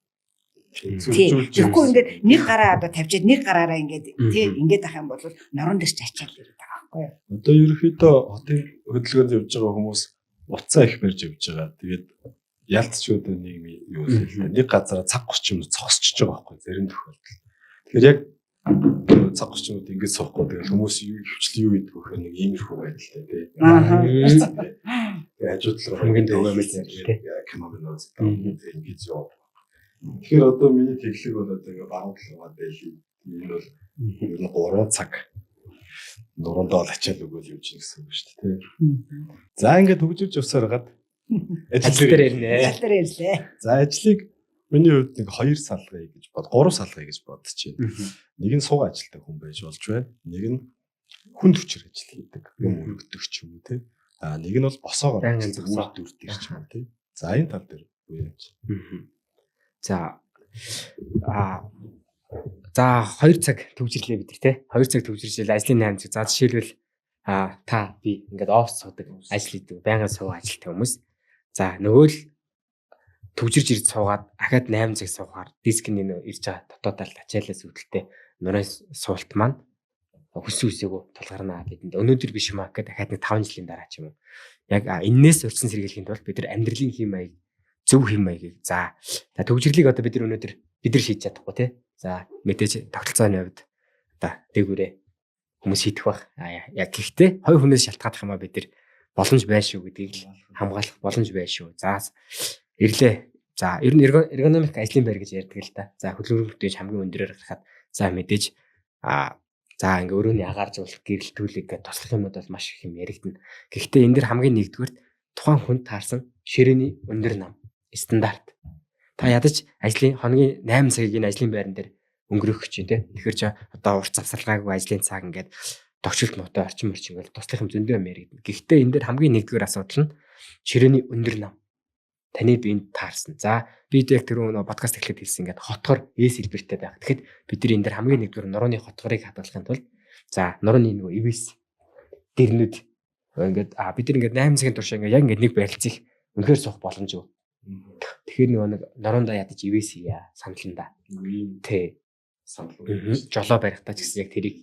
Тэгэхгүй ингээд нэг гараа одоо тавьжээд нэг гараараа ингээд тий ингээд ах юм бол нуруунд дээр ч ачаал ирээд байгаа байхгүй. Одоо ерөнхийдөө хотын хөдөлгөөнд явж байгаа хүмүүс уцаа их барьж явж байгаа. Тэгээд ялцчууд нийгмийн юу вэ? Нэг газараа цаг 30 минут цогсчихж байгаа байхгүй зарим тохиолдолд. Тэгэхээр яг цаг 30 минут ингэж суухгүй тэгэл хүмүүс хөвчлэн юу идэх вэ? Нэг иймэрхүү байдалтай тий. Тэгээд ажуудлага хамгийн төвөөмөл ярьж киног нөөцтэй ингэж яа. Тэгэхээр одоо миний теглэг бол одоо ингээ багуулгаа байлээ. Энэ бол ер нь 3 цаг нуруундаа ачаал өгөөл явж гин гэсэн үг шүү дээ. За ингээд хөгжиж явсаар гад ажил дээр ирнэ. За ажлыг миний хувьд нэг 2 салгая гэж 3 салгая гэж бодож байна. Нэг нь сууг ажилтай хүн байж болж байна. Нэг нь хүн төвчөр ажил хийдэг юм өргөдөг ч юм уу тий. А нэг нь бол босоогоор үйлдвэрдэг ч юм уу тий. За энэ тал дээр юу яаж. За 2 цаг төвжирлээ бид нар те 2 цаг төвжиржэл ажлын 8 цаг. За жишээлбэл та би ингээд офс суудаг ажил хийдэг байнгын суугаа ажилтай хүмүүс. За нөгөө л төвжирж ирж суугаад ахаад 8 цаг суухаар дискний ирж байгаа дотоодал ачаалаас үүдэлтэй нурын суулт маань хүссэн үсээгөө тулгарнаа бидэнд өнөөдөр биш юм аа гэхэд дахиад нэг 5 жилийн дараа ч юм уу. Яг энээс урьдчилан сэргийлэхийн тулд бид нар амьдралын хэм маяг зөв хэм маягийг за төвжирлийг одоо бид нар өнөөдөр шийдэж чадахгүй те. За мэдээж тогтолцооны хувьд одоо дээгүүрээ хүмүүс шийдэх бах. Яг гэхдээ хоёр хүнээс шалтгаалах юм а бид нар боломж байна шүү гэдгийг л хамгаалах боломж байна шүү. За ирлээ. За ер нь эргономик ажлын байр гэж ярьдаг л да. За хөдөлгөөн бүтээж хамгийн өндөрөөр гарахад за мэдээж за ингээ өрөөний агаар зуулах гэрэлтүүлэг гэх тослох юмуд бол маш их юм яригдана. Гэхдээ энэ дэр хамгийн нэгдүгээр тухайн хүнд таарсан ширээний өндөр нам стандарт. Та ядаж ажлын хоногийн 8 цагийг энэ ажлын байран дээр өнгөрөх гэж байна те. Тэгэхээр ч одоо урт завсаргаагүй ажлын цаг ингээд тогтчлт муутай орчин ингээл туслах юм зөндөө юм яригдана. Гэхдээ энэ дээр хамгийн нэгдүгээр асуудал нь ширээний өндөр нам. Таны биед таарсан. За бид яг тэр нөгөө подкаст эхлээд хэлсэн ингээд хотгор эс хэлбэртэй байх. Тэгэхэд бид нар энэ дээр хамгийн нэгдүгээр нурууны хотгорыг хадгалахын тулд за нурууны нөгөө ивэс дэрнүүд ингээд бид нар ингээд 8 цагийн турш ингээд яг ингээд нэг барилцах үнэхээр суух боломж юу. Тэгэхээр нөгөө нэг нуруундаа ядаж ивэс хийя саналнда. Тэ санал. Жолоо барихтаа ч гэсэн яг тэрийг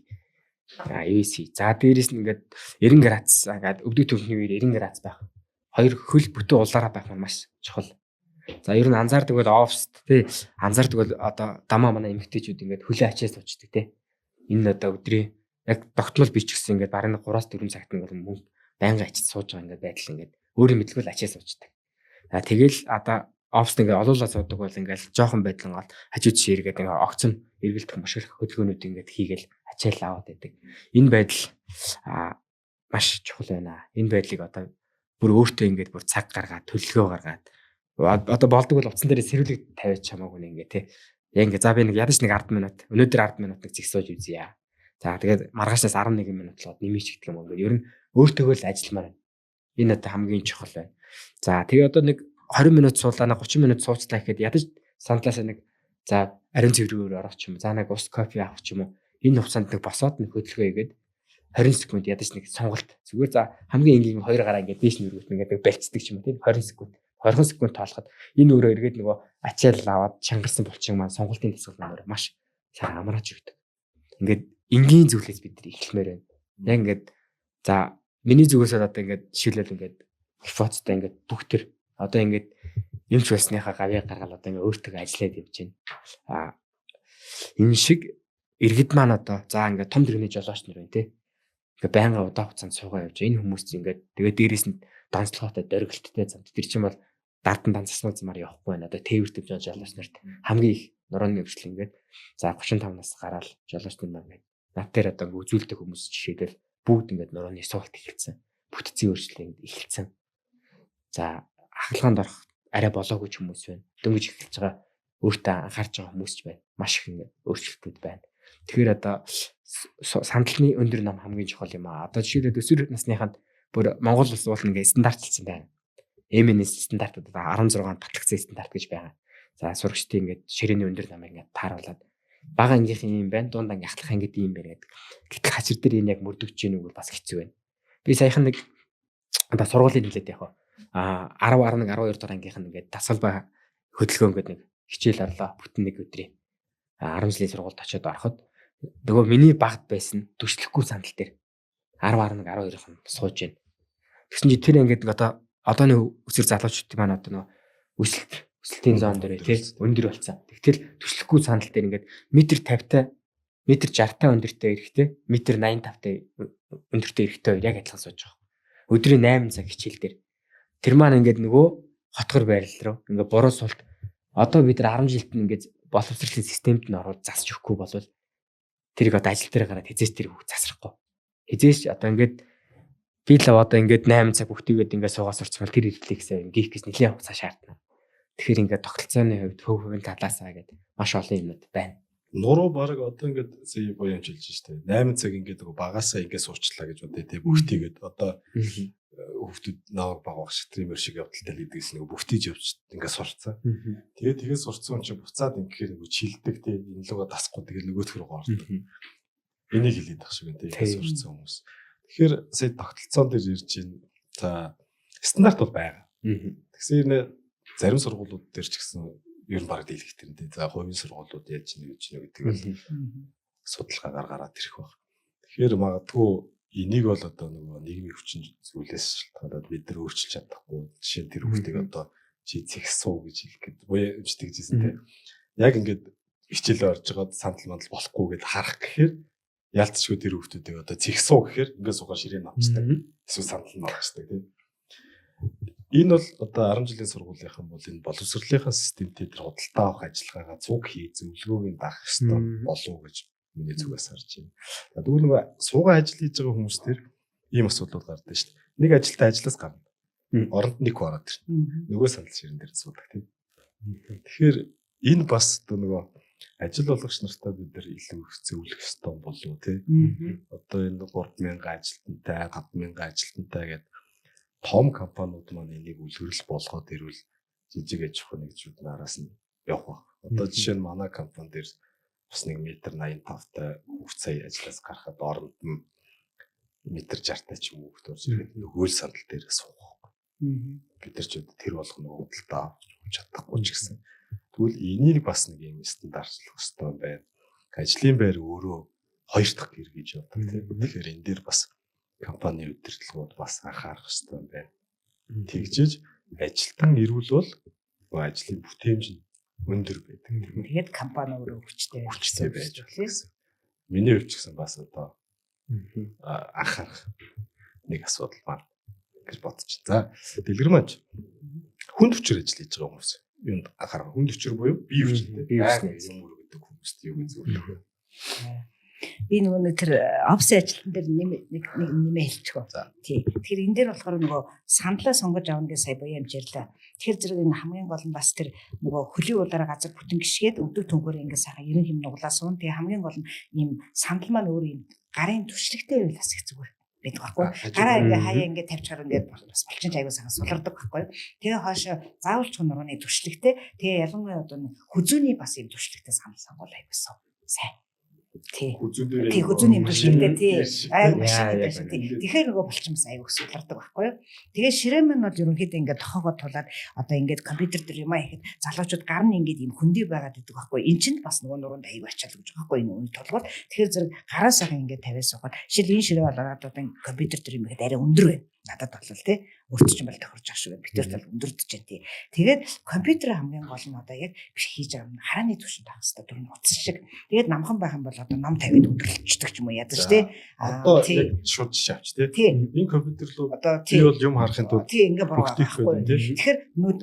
ивэс хий. За дээрэс нь ингээд 90 градус ингээд өвдөг төвхний үеэр 90 градус байх. Хоёр хөл бүтэн улаараа байх нь маш чухал. За ер нь анзаардаг бол оффст тий анзаардаг бол одоо дамаа манай эмэгтэйчүүд ингээд хөлөө ачаас уучдаг тий. Энэ одоо өдрийн яг тогтмол бич гэсэн ингээд бараг 3-4 цагт ингээд мөн байнга ачиж сууж байгаа ингээд байдал ингээд өөрийн мэдлгүй ачаас уучдаг. За тэгэл одоо оффст ингээд олуулаа суудаг бол ингээд жоохон байдлан гол хажууд ширгээд ингээд огцон эргэлдэх машинах хөдөлгөөнүүд ингээд хийгээл ачаал аваад байдаг. Энэ байдал маш чухал байна. Энэ байдлыг одоо бүр өөртөө ингээд бүр цаг гаргаад төлөвлөгөө гаргаад одоо болдог бол утсан дээр сэрүүлэг тавиач хамаагүй ингээ тий. Яг ингээ за би нэг ядаж нэг 10 минут өнөөдөр 10 минут нэг зэгсөөж үзье. За тэгээд маргаашнаас 11 минут болоод нэмийч гэх юм уу. Ер нь өөртөөгөө л ажилламаар байна. Энэ одоо хамгийн чухал байна. За тэгээ одоо нэг 20 минут суулаа 30 минут сууцлаа гэхэд ядаж сандлаасаа нэг за ариун цэврүүгээр орох ч юм уу. За нэг ус кофе авах ч юм уу. Энэ хугацаанд нэг босоод нэг хөдөлгөөн хийгээд 20 секунд ядаж нэг сонголт зүгээр за хамгийн энгийн 2 гараа ингээд дээш нь өргөт ингээд барьцдаг ч юм уу тийм 20 секунд 20 секунд тоолоход энэ өрөө эргээд нөгөө ачаал аваад чангарсан булчин маань сонголтын тасгал нээр маш сайн амрааж өгдөг. Ингээд энгийн зүйлээс бид нар эхлэмээр байна. Яг ингээд за миний зүгээс одоо ингээд жишээлбэл ингээд гипотезтай ингээд бүх төр одоо ингээд юмч байсныхаа гавьяа гаргаад одоо ингээд өөртөө ажиллаад явж байна. Энэ шиг иргэд маань одоо за ингээд том төрөний жолооч нар байна тий. Ингээ байнга удаан хугацаанд суугаа явж энэ хүмүүс ингээд тэгээд дээрээс нь донцлогоотой дөргөлттэй зам. Тэр чинь бол дардан данцсан замаар явахгүй байна. Одоо тээвэр дэвж жолооч нарт хамгийн их нурууны өвчлөл ингээд за 35-наас гараад жолоочны маань ингээд над дээр одоо ингээд үзүүлдэг хүмүүс жишээлбэл бүгд ингээд нурууны суулт эхэлсэн. Бүтцийн өөрчлөлт ингээд эхэлсэн. За хагалгаанд орох арай болоогүй ч хүмүүс байна. Дөнгөж эхэлж байгаа өөртөө анхаарч байгаа хүмүүс ч байна. Маш их ингээд өөрчлөлтүүд байна. Тэгэхээр одоо сандалны өндөр нам хамгийн чухал юм аа. Одоо жишээлбэл өсвөр насныханд бүр Монгол улс уул ингээд стандартлсан байна. МНС стандартууд 16-нд батлагдсан стандарт гэж байгаа. За сурагчдын ингээд ширээний өндөр намыг ингээд тааруулаад бага ангийнхан юм байна, дунд анги ахлах ангид юм байна гэдэг. Гэтэл хажир дээр энэ яг мөрдөгч гэнэ үгүй бас хэцүү байна. Би саяхан нэг одоо сургуулийн хэлээд яг 10 11 12 дахь ангийнхан ингээд дасгалбай хөдөлгөөн гэдэг нэг хичээл орлоо бүтэн нэг өдрийн 10 жилийн сургуульд очиод ороход нөгөө миний багт байсан төшлөхгүй сандал дээр 10 11 12-ын сууж байна. Тэгсэн чи тэр ингээд одоо одооны өсвөр залуучууд маань одоо нөгөө өсөлтийн зоон дээр тий өндөр болсон. Тэгтэл төшлөхгүй сандал дээр ингээд метр 50-та метр 60-та өндөртэй эрэхтэй метр 85-та өндөртэй эрэхтэй хоёр яг адилхан сууж байгаа. Өдрийн 8 цаг хичээл дээр тэр маань ингээд нөгөө хотгор байрал руу ингээд буруу суулт одоо бид нар 10 жилд ингээд боловсролын системд нь ороод засч өгөхгүй болвол тэрийг одоо ажил дээр гараад хизээч тэр бүх засрахгүй. Хизээч одоо ингээд би л одоо ингээд 8 цаг бүгдийгээд ингээд суугаа сурцвал тэр рефлексээ ингээд гэж нэлийн хугацаа шаардна. Тэгэхээр ингээд тогтолцооны хувьд хувийн талаасаа гэдэг маш олон юмнууд байна. Нуруу баг одоо ингээд сая боёо амжилж штэ 8 цаг ингээд багасаа ингээд суучлаа гэж бодъё те бүгтийгээд одоо хүүхдүүд наваг баг стример шиг явдалтай л идэгс нэг бүгтийж явж ингээд сурцсан. Тэгээд сурцсан чинь буцаад ингээд нэг чилдэг те энэ луга дасахгүй тэгээд нөгөөх рүү гоордог. Энийг хэлээд тах шиг те ингээд сурцсан хүмүүс. Тэгэхээр сая тогтолцоон дээр ирж байна. За стандарт бол байгаа. Тэгсэн зарим сургуулиуд дээр ч гэсэн ер нь баг дийлэх тэрнтэй. За хувийн сургуулиуд яаж нэг гэдэг л судалгаагаар гараад ирэх баг. Тэгэхээр магадгүй энийг бол одоо нөгөө нийгмийн хүчин зүйлээс шалтгаалаад бид нар өөрчилж чадахгүй. Жишээ нь тэр хүмүүсийг одоо чи зэгсүү гэж хэлэх гээд буяа өмчтэй гэжсэн те. Яг ингээд хичээлээ орж байгаад сандал мандал болохгүй гэд харах гэхээр ялцчгүй тэр хүмүүсийг одоо зэгсүү гэхээр ингээд сугаар ширээн авчдаг. Эсвэл сандал нь авчдаг тийм. Энэ бол одоо 10 жилийн сургуулийнхан бол энэ боловсролынхаа системтэй тэр худалдаа авах ажиллагаагаа цуг хий зөвлөгөөг даах хэрэгтэй болов гэж миний зүгээс харж байна. Тэгвэл нөгөө суугаа ажил хийж байгаа хүмүүс төр ийм асуудал гардаг шүү дээ. Нэг ажилтаа ажлаас гарна. Оронд нэг ороод ирнэ. Нөгөө сандал ширэн дээр суудаг тийм. Тэгэхээр энэ бас нөгөө ажил болгогч нартай бид нар илүү их зөвлөх ёстой болов тий. Одоо энэ 3000 ажилтнтай, 5000 ажилтнтай гэдэг том компаниуд маань энийг үлгэрэл болгоод ирвэл жижиг аж ахуйн нэгжүүд нараас нь явах. Одоо жишээ нь манай компани дээр бас 1 метр 85-тай хувьцаа ажиллаас гарахад оронд нь метр 60-тай ч юм уу хөрж ирэхэд хөл сандал дээр суух. Бид нар ч тэр болгоно худалдаа авч чадахгүй ч гэсэн. Тэгвэл энийг бас нэг юм стандартлах хэрэгтэй байна. Ажлын байр өөрөө 2 дахь гэр гэж боддог тийм. Тэгэхээр энэ дээр бас компани удирдлагууд бас анхаарах хэрэгтэй байна. Тэгжиж ажилтан ирүүл бол ажлын бүтээмж нь өндөр байдаг. Тэгээд компани өөрөө хүчтэй байж болох гэсэн. Миний хувьд ч гэсэн бас одоо анхаарах нэг асуудал байна гэж бодчих. За дэлгэрмэж хүнд хүчээр ажил хийж байгаа хүмүүс юунд анхаарах хүнд хүчээр буюу бие хүчтэй юм өргөдөг хүмүүст юу гэж зөвлөх вэ? Би нөгөө тэр офис ажилтан дээр нэмээ хэлчихв. Тий. Тэгэхээр энэ дээр болохоор нөгөө сандлаа сонгож авна гэж сая боёо амжирлаа. Тэгэхээр зэрэг энэ хамгийн гол нь бас тэр нөгөө хөлийн уулаараа газар бүтэн гიშгээд өвдөг төнгөөр ингэ сайхан 90 хэм нуглаасан. Тэгээ хамгийн гол нь ийм сандал маань өөр юм гарын түвшлэгтэй байвал бас их зүгээр байдаг байхгүй. Гараа ингээ хаяа ингээ тавьчихаар ингээ бас болчин аягүй сайхан сулардаг байхгүй. Тэгээ хоошо заавалч нурууны түвшлэгтэй. Тэгээ ялангуяа одоо хүзүүний бас ийм түвшлэгтэй сандал сонгол аягүйсэн. Сайн. Тий. Хүзүүний имплиштэй тий. Тэгэхээр нөгөө булчин бас аягүй сулардаг байхгүй юу. Тэгээ ширээ маань бол ерөнхийдөө ингээд тохоогоо тулаад одоо ингээд компьютер дээр юм ихэд залуучууд гар нь ингээд юм хөндөй байгаад идэг байхгүй. Эн чинь бас нөгөө нуруунд аягүй ачаал гэж байгаа байхгүй энэ үе толгойд. Тэгэхээр зэрэг гараа сайхан ингээд тавиас суугаад шил энэ ширээ болоод одоо компьютер дээр юм ихэд арай өндөр байна. надад бол тий өөрчлөж бол тохирч ах шүү. Битэрт бол өндөрдөж जैन тий. Тэгээд компьютер хамгийн гол нь одоо яг биш хийж байгаа юм харааны түвшинд авах хэрэгтэй түр нь утас шиг. Тэгээд намхан байх юм бол одоо ном тавиад өдөрлөждөг ч юм уу ядаж тий. Одоо яг шууд жишээ авч тий. Энэ компьютер руу одоо тий бол юм харахын тулд тий ингээ буруу байхгүй. Тэгэхээр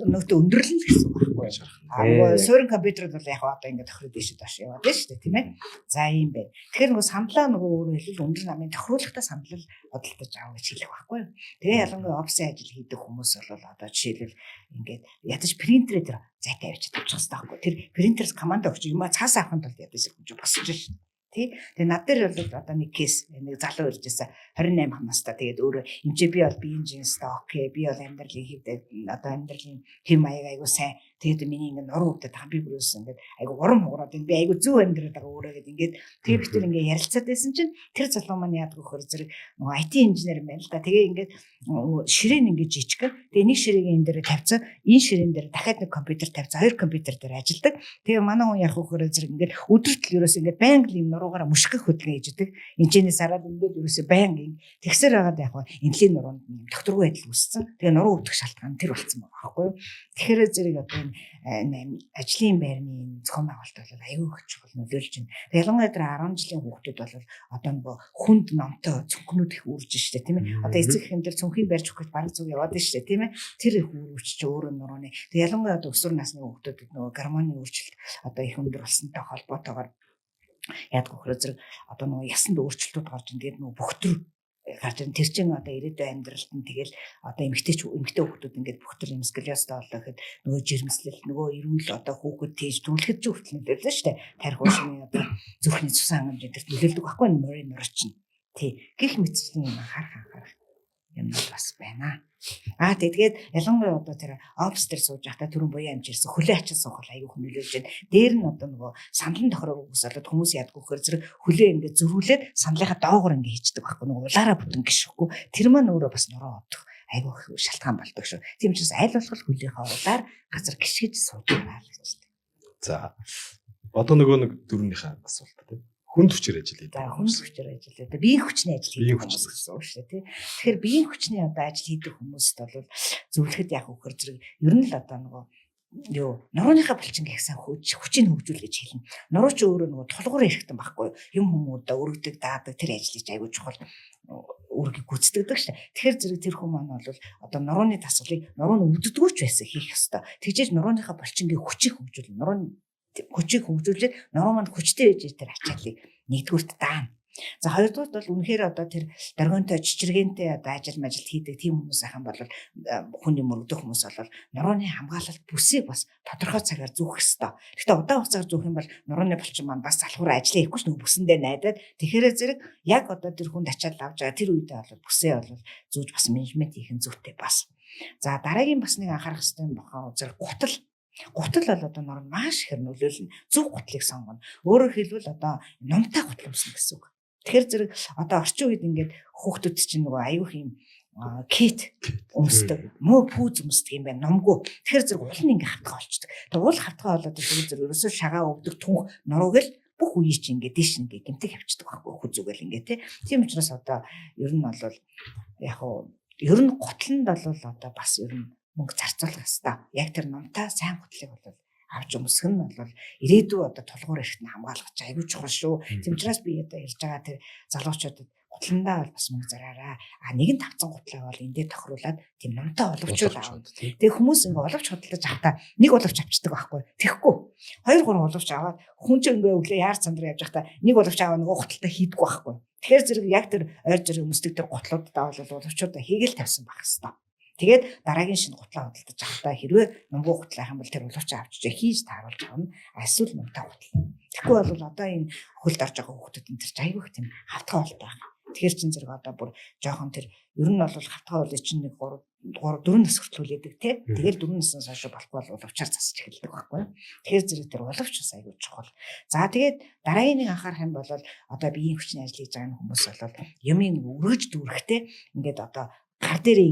нөтө өндөрлөн л гэсэн үг байхгүй. Суурин компьютер бол яг одоо ингээ тохироод дэшэд баш яваад байна шүү дээ тийм ээ. За ийм байна. Тэгэхээр нөгөө саналаа нөгөө өөрөөр хэлбэл өндөр намын тохируулалтаа санал бодолтож авах гэж хэлэх байхгүй. Тэгээ ялангуяа офисын ажил хийдэг хүмүүс бол одоо жишээлбэл ингээд ядаж принтерээ тэр зайтай авчиж тавьчих хэрэгтэй байхгүй. Тэр принтерс команд өгч юм цаас авахын тулд ядаж хэмжиж босч шин. Тий. Тэгээ над дээр бол одоо нэг кейс нэг залуу ирж байсан 28 настай. Тэгээд өөрөө эмчээ би бол биеийн жинстэй окей. Би бол амьдралын хэвдээ одоо амьдралын хэм маяг айгуу сайн. Тэгээд миний ингээд нуруу өвдөд хамби бүрөөс ингээд айгуу урам хугараад би айгуу зөв амьдраад байгаа өөрөө гэд ингээд тэр битэр ингээд ярилцаад байсан чинь тэр залуу маань яадаг вөхөр зэрэг нөгөө IT инженер юм байна л да. Тэгээ ингээд ширээн ингээд жижиг. Тэгээ нэг ширээг энэ дээр тавьцаа. Энэ ширээн дээр дахиад нэг компьютер тавьцаа. Хоёр компьютер дээр ажилладаг. Тэгээ манай хүн ярих вөхөр зэрэг ингээд өдөртөл ерөөс ингээд байнга юм нуруугаараа мушгих хөдөлгөөн хийж идэг. Энэчнээс хараад ингээд ерөөсөө байнга тэгсэр байгаад яг хаа энэлийн нуруунд докторгүй байдал үүссэн. Тэгээ нуруу өвдөх шалтгаан тэр болсон байгаа байхгүй юу. Тэгэхээр зэрэг одоо ажлын байрны зохион байгуулалт бол аюул их чухал нөлөөлж байна. Ялангуяа тэр 10 жилийн хүүхдүүд бол одоо нөгөө хүнд номтой цүнхнүүд их үрж штэ тийм ээ. Одоо эцэг эхэн дээр цүнхийн барьж өгөх гэж баг зүг яваад штэ тийм ээ. Тэр их үрж чи өөрөө нурууны. Тэг ялангуяа одоо өсвөр насны хүүхдүүдэд нөгөө гормоны өөрчлөлт одоо их өндөр болсонтой холбоотойгоор яадаг вөхөр зэрэг одоо нөгөө ясанд өөрчлөлтүүд гарч ин тэгээд нөгөө бүх төр гарч ин тэр чин одоо ирээдүйн амьдралд нь тэгэл одоо эмэгтэй хүүхдүүд ингээд бүх төр юм сколиостой болоо гэхэд нөгөө жирэмслэл нөгөө эрүүл одоо хүүхэд тийж түлхэт ч хүртэл нөлөөлнө шүү дээ. Тарих уушны одоо зүрхний цусан хангамж гэдэгт нөлөөлдөг байхгүй нурын нурчин. Тий. Гэх мэтчлийн юм анхаарах юм бас байна. Тэгээд ялангуяа одоо тэр офс дээр сууж байхдаа түрэн буян амжирсан хөлөө ачаа суух аюу хөнөөлж байна. Дээр нь одоо нөгөө саналын тохироо үгс болоод хүмүүс яадаг вөхөр зэрэг хөлөө ингээд зөрүүлээд саналынхаа доогоор ингээд хийждэг байхгүй нөгөө улаараа бүтэн гიშхгүй. Тэр маань өөрөө бас нуруу одох аюу их шалтгаан болдог шүү. Тийм учраас аль болох хөлийнхаа улаар газар гიშгэж сууж байгаа л гэж. За одоо нөгөө нэг дөрөвнийхээ асуулт тийм хүн хүчээр ажил хийдэг. За хүн хүчээр ажил хийдэг. Биеийн хүчний ажил хийдэг хүмүүс гэсэн үг шүү дээ, тий. Тэгэхээр биеийн хүчний одоо ажил хийдэг хүмүүст бол зөвлөхөд яг өгөхөр зэрэг ер нь л одоо нөгөө нурууныхаа булчин гэсэн хүчийг хөгжүүл гэж хэлнэ. Нуруу ч өөрөө нөгөө тулгуур эрэхтэн байхгүй юм хүмүүдээ өргөдөг даадаг тэр ажлыг аягүй чухал үргийг гүйцэтгэдэг шүү дээ. Тэгэхээр зэрэг тэр хүмүүс маань бол одоо нурууны дасгалыг нуруу нь өвддөггүй ч байсан хийх ёстой. Тэгжээж нурууныхаа булчингийн хүчийг хөгжүүл нуруу хүчийг хөгжүүлээд нуруу манд хүчтэй байж тэр ачааллыг нэгдүгüрт даана. За хоёрдугаар бол үнэхээр одоо тэр дөргөнтэй чичрэгэнтэй одоо ажил хийдэг тийм хүмүүс ахын бол хүний мөрөгдөх хүмүүс бол нурууны хамгаалалт бүсийг бас тодорхой цагаар зүүх ёстой. Гэхдээ удаан хугацаагаар зүүх юм бол нурууны булчин маань бас залхуур ажиллаа хийхгүй ч нөгөө бүсэндээ найдаад тэгэхээр зэрэг яг одоо тэр хүнд ачаал авч байгаа тэр үедээ бол бүсээ бол зүүж бас менежмент хийх нь зүйтэй бас. За дараагийн бас нэг анхаарах хэрэгтэй юм бахаа зэрэг гутал бол одоо нуруу маш их нөлөөлнө. Зөв гутлыг сонгоно. Өөрөөр хэлбэл одоо номтой гутал өмснө гэсэн үг. Тэгэхээр зэрэг одоо орчин үед ингээд хүүхдүүд чинь нөгөө аюух юм кит өмсдөг, мөө пүүз өмсдөг юм байна. Номгүй. Тэгэхээр зэрэг уул нь ингээд хавтгаа болчдөг. Тэгээ уул хавтгаа болоод зэрэг ерөөсөө шагаа өвдөг түнх нурууг л бүх үеий чинь ингээд дэш ингээд гэмтэг авчдаг байхгүй хүү зүгэл ингээд тийм учраас одоо ер нь бол яг хуу ер нь гутланд бол одоо бас ер нь мөнгө зарцуулах хэрэгтэй. Яг тэр номтой сайн гутлыг бол авч өмсөх нь бол ирээдүй одоо тулгуур эрэхтэн хамгаалах ч аюул чухал шүү. Тийм учраас би одоо ярьж байгаа тэр залуучуудад гутландаа бол бас мөнгө зараараа. Нэг нь тавцсан гутлаа бол эндээ тохируулаад тийм номтой оловчуул аав. Тэгээ хүмүүс ингээ оловч хөдөлж авахта нэг оловч авчдаг байхгүй. Тэхгүй. 2 3 оловч аваад хүн ч ингээ өглөө яар цандраа явж байхдаа нэг оловч аваа нөгөө гуталтаа хийдэггүй байхгүй. Тэгэхээр зэрэг яг тэр ойр зэрэг өмсдөг тэр гутлуудаа бол оловчуудаа хийгээл тавьсан байх хэвээр. Тэгээд дараагийн шинэ гутлаа худалдаж авахдаа хэрвээ номгоо гутлаа хам бол тэр улууч авчиж хийж тааруулж авна. Эсвэл номтой гутлаа. Тэгэхгүй бол одоо энэ хөлд орж байгаа хүүхдүүд энэ тэр аягүй их тийм хавтгаа болтой байна. Тэгэхээр чин зэрэг одоо бүр жоохон тэр ер нь бол хавтгаа бол чинь нэг 3 4 нас хүртэл хүлээдэг те. Тэгэл 4 наснаас хойш болохгүй бол улуучаар засаж эхэлдэг байхгүй. Тэгэхээр зэрэг тэр улууч бас аягүй чухал. За тэгээд дараагийн нэг анхаарах юм бол одоо биеийн хүчний ажил хийж байгаа хүмүүс бол юмыг өргөж дүүрэхтэй ингээд одоо гар дээрээ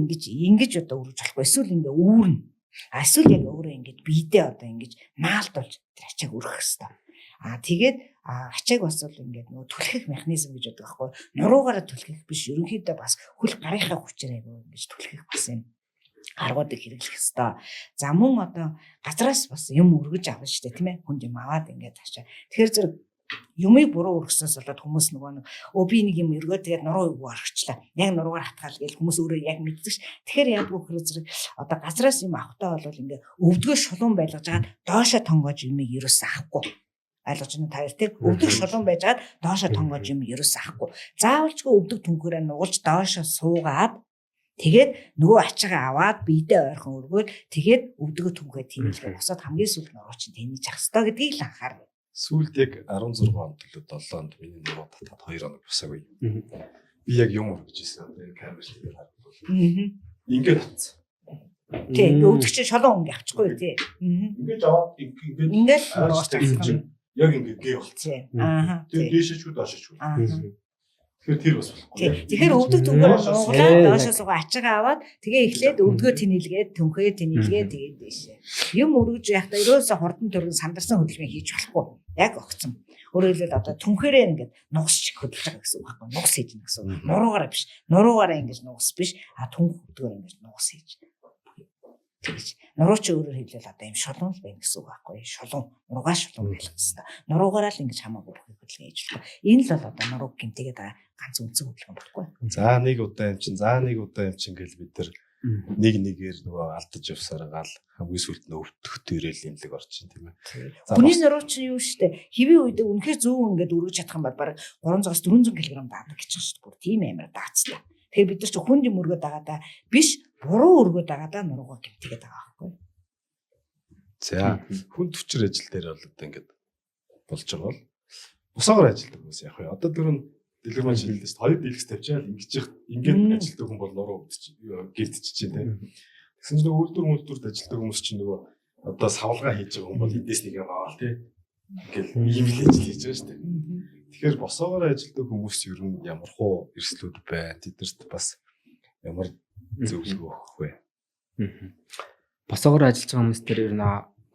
ингэж одоо өргөж болохгүй. Эсвэл ингээ үүрнэ. Эсвэл яг өөрөө ингэж биедээ одоо ингэж наалдуулж тэр ачааг өргөх хэрэгтэй. Тэгээд ачааг бас бол ингээд нөгөө түлхэх механизм гэж байдаг байхгүй. Нуруугаараа түлхэх биш. Ерөнхийдөө бас хөл гарынхаа хүчээр ингэж түлхэх бас юм аргуудыг хэрэглэх ёстой. За мөн одоо газраас бас юм өргөж авна шүү дээ, тийм ээ. Хүнд юм аваад ингээд таашаа. Тэгэхээр зэрэг юмыг буруу өргөснөөс болоод хүмүүс нөгөө би нэг юм өргөө тэгээд нуруу юу орчихлаа. Яг нуруугаар хатгаал гэж хүмүүс өөрөө яг мэддэг ш. Тэгэхээр яадгүй хэрэг зэрэг одоо газраас юм авахтаа бол ингээд өвдгөө шулуун байлгаж хагаад доошоо тонгоож юмыг ерөөсөө авахгүй. Ойлгож байна та тэр өвдөг шулуун байжгаад доошоо тонгоож юм ерөөсөө авахгүй. Заавалчгүй өвдөг түнхээрээ нугалж доошоо суугаад тэгээд нөгөө ачаагаа аваад биедээ ойрхон өргөөд тэгээд өвдгөө түнхээ тэмүүлгээ босоод хамгийн сүүлд нуруу чинь тэнийж ах хэрэгтэй гэдгийг л анхаарна. Сүүлд яг 16 онд төлөө 7 онд миний нуруу татаад 2 хоног босоогүй. Би яг юм өргөж ирсэн. Тэгээд камер шиг харагдав. Ингээд татсан. Тэг өвдөг чинь шулуун өнгө авчихгүй тий. Ингээд аваад ингээд нугалж яг ингээд гээ болцсон. Тэгээд дээшээчгүй доошоочгүй. Тэгэхээр тэр бас болохгүй. Тэгэхээр өвдөг түнгээр нууглаад доошоо суугаа ачаагаа аваад тэгээ эхлээд өвдгөө тэнэлгээд түнхээ тэнэлгээ тэгээд дэшээ. Юм өргөж яхта ерөөсө хурдан төргөн сандарсан хөдөлгөөн хийж болохгүй. Яг огцсон. Өөрөөр хэлбэл одоо түнхээрээ ингээд нугасч хөдөлж байгаа гэсэн үг байхгүй. Нугас хийж гэнэ гэсэн үг. Нуруугаараа биш. Нуруугаараа ингэж нугас биш. Түнх өвдгөөр ингэж нугас хийж. Тэгэж нурууч өөрөөр хэлбэл одоо юм шулуун л байна гэсэн үг байхгүй. Шулуун, нуруугаа шулуун байх хэрэгтэй. Нуруугаараа л ингэж хамаагүй хөдөлгөөн хийж болох. Энэ л бол одоо нурууг гэмтээгээд ганц үнцэн хөдөлгөөн болохгүй. За нэг удаа юм чинь, за нэг удаа юм чинь гэл бид нар нэг нэгээр нөгөө алдаж явсаар гал хамгийн сүлд нь өвдөхтэй ирээл имлэг орчин тийм ээ. Хүний нуруу чинь юу штэ хэвийн үед үнэхээр зөв ингээд өргөж чадах юм бол баг 300-аас 400 кг даадаг гэж байна шүү дээ. Тийм амар даацтай. Тэгэхээр бид нар ч хүнд юм өргөд байгаа да биш буруу өргөд байгаа да нуруугаа гэмтгээд байгаа байхгүй. За хүнд хүчээр ажил дээр бол одоо ингээд болж байгаа бол босоогоор ажилдаг хүмүүс яг одоо дөрөв дэлгэр маань шилдэж хоёр дэлгэс тавьчаал ингээд ажилдаг хүн бол нуруу гэрдэж чинь тийм. Тэгсэн чинь үйлдвэрт ажилдаг хүмүүс чинь нөгөө одоо савлгаа хийж байгаа хүн бол эдээс нэг юм аваад тийм. Ингээд ийм л ажил хийж байгаа шүү дээ. Тэгэхээр босоогоор ажилдаг хүмүүс ер нь ямар хуу эрсдлүүд байна. Тэднэрт бас ямар зөвлөгөө өгөх вэ? Босоогоор ажиллаж байгаа хүмүүс төр ер нь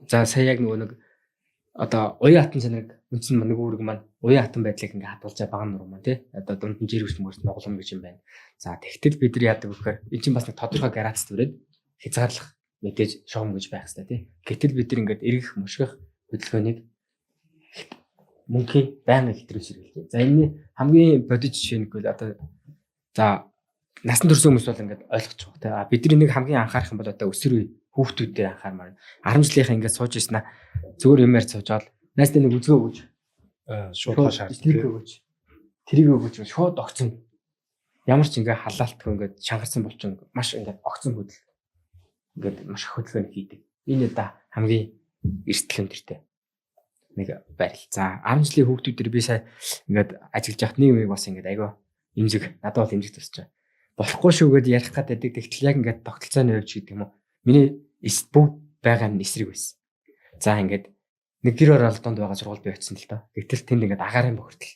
за сая яг нөгөө нэг одоо уян хатан чанарыг үндсэн нэг үүрэг маань уян хатан байдлыг ингээ хадгалж байгаа нуруу маань тий одоо дунд нь жиргэж мөрс нуглам гэж юм байна. За тэгтэл бид нар яадаг вэхээр энэ чинь бас нэг тодорхой градус төрөөд хязгаарлах мэдээж шугам гэж байх хэрэгтэй тий. Гэтэл бид нар ингээд эргэх мушгих хөдөлгөөнийг мөнхийн байнга хэтрүүлж хэрэглэв. За энэ хамгийн бодит жишээ нэг бол одоо за насан турш хүмүүс бол ингээд ойлгож байгаа тий. Бидний нэг хамгийн анхаарах юм бол одоо өсвөр үе хүүхдүүдээр анхаармаар 10 жилийнхэн ингээд сууж ийснэ зүгээр юмэр цуужаал найстай нэг үзгөө өгөөж шууд шаард тэрийг өгөөж шууд огцсон ямар ч ингээд халаалтгүй ингээд шангарсан болчин маш ингээд огцсон хөдөл ингээд маш их хөдөлгөөн хийдэг. Энэ одоо хамгийн эрсдэл өндөртэй нэг байрал. За 10 жилийн хүүхдүүдээр би сая ингээд ажиллаж яхад нэг юм бас ингээд айгаа имзэг надад бол имзэг тусч байгаа. Болохгүй шүүгээд ярих гэдэг. Тэгтэл яг ингээд тогтолцооны хувьд гэдэг юм уу. Миний бүгд байгаа нь эсрэг байсан. За ингээд нэг гэр орол донд байгаа сургууль би очисон л доо. Гэтэл тэнд ингээд агаарын бохирдол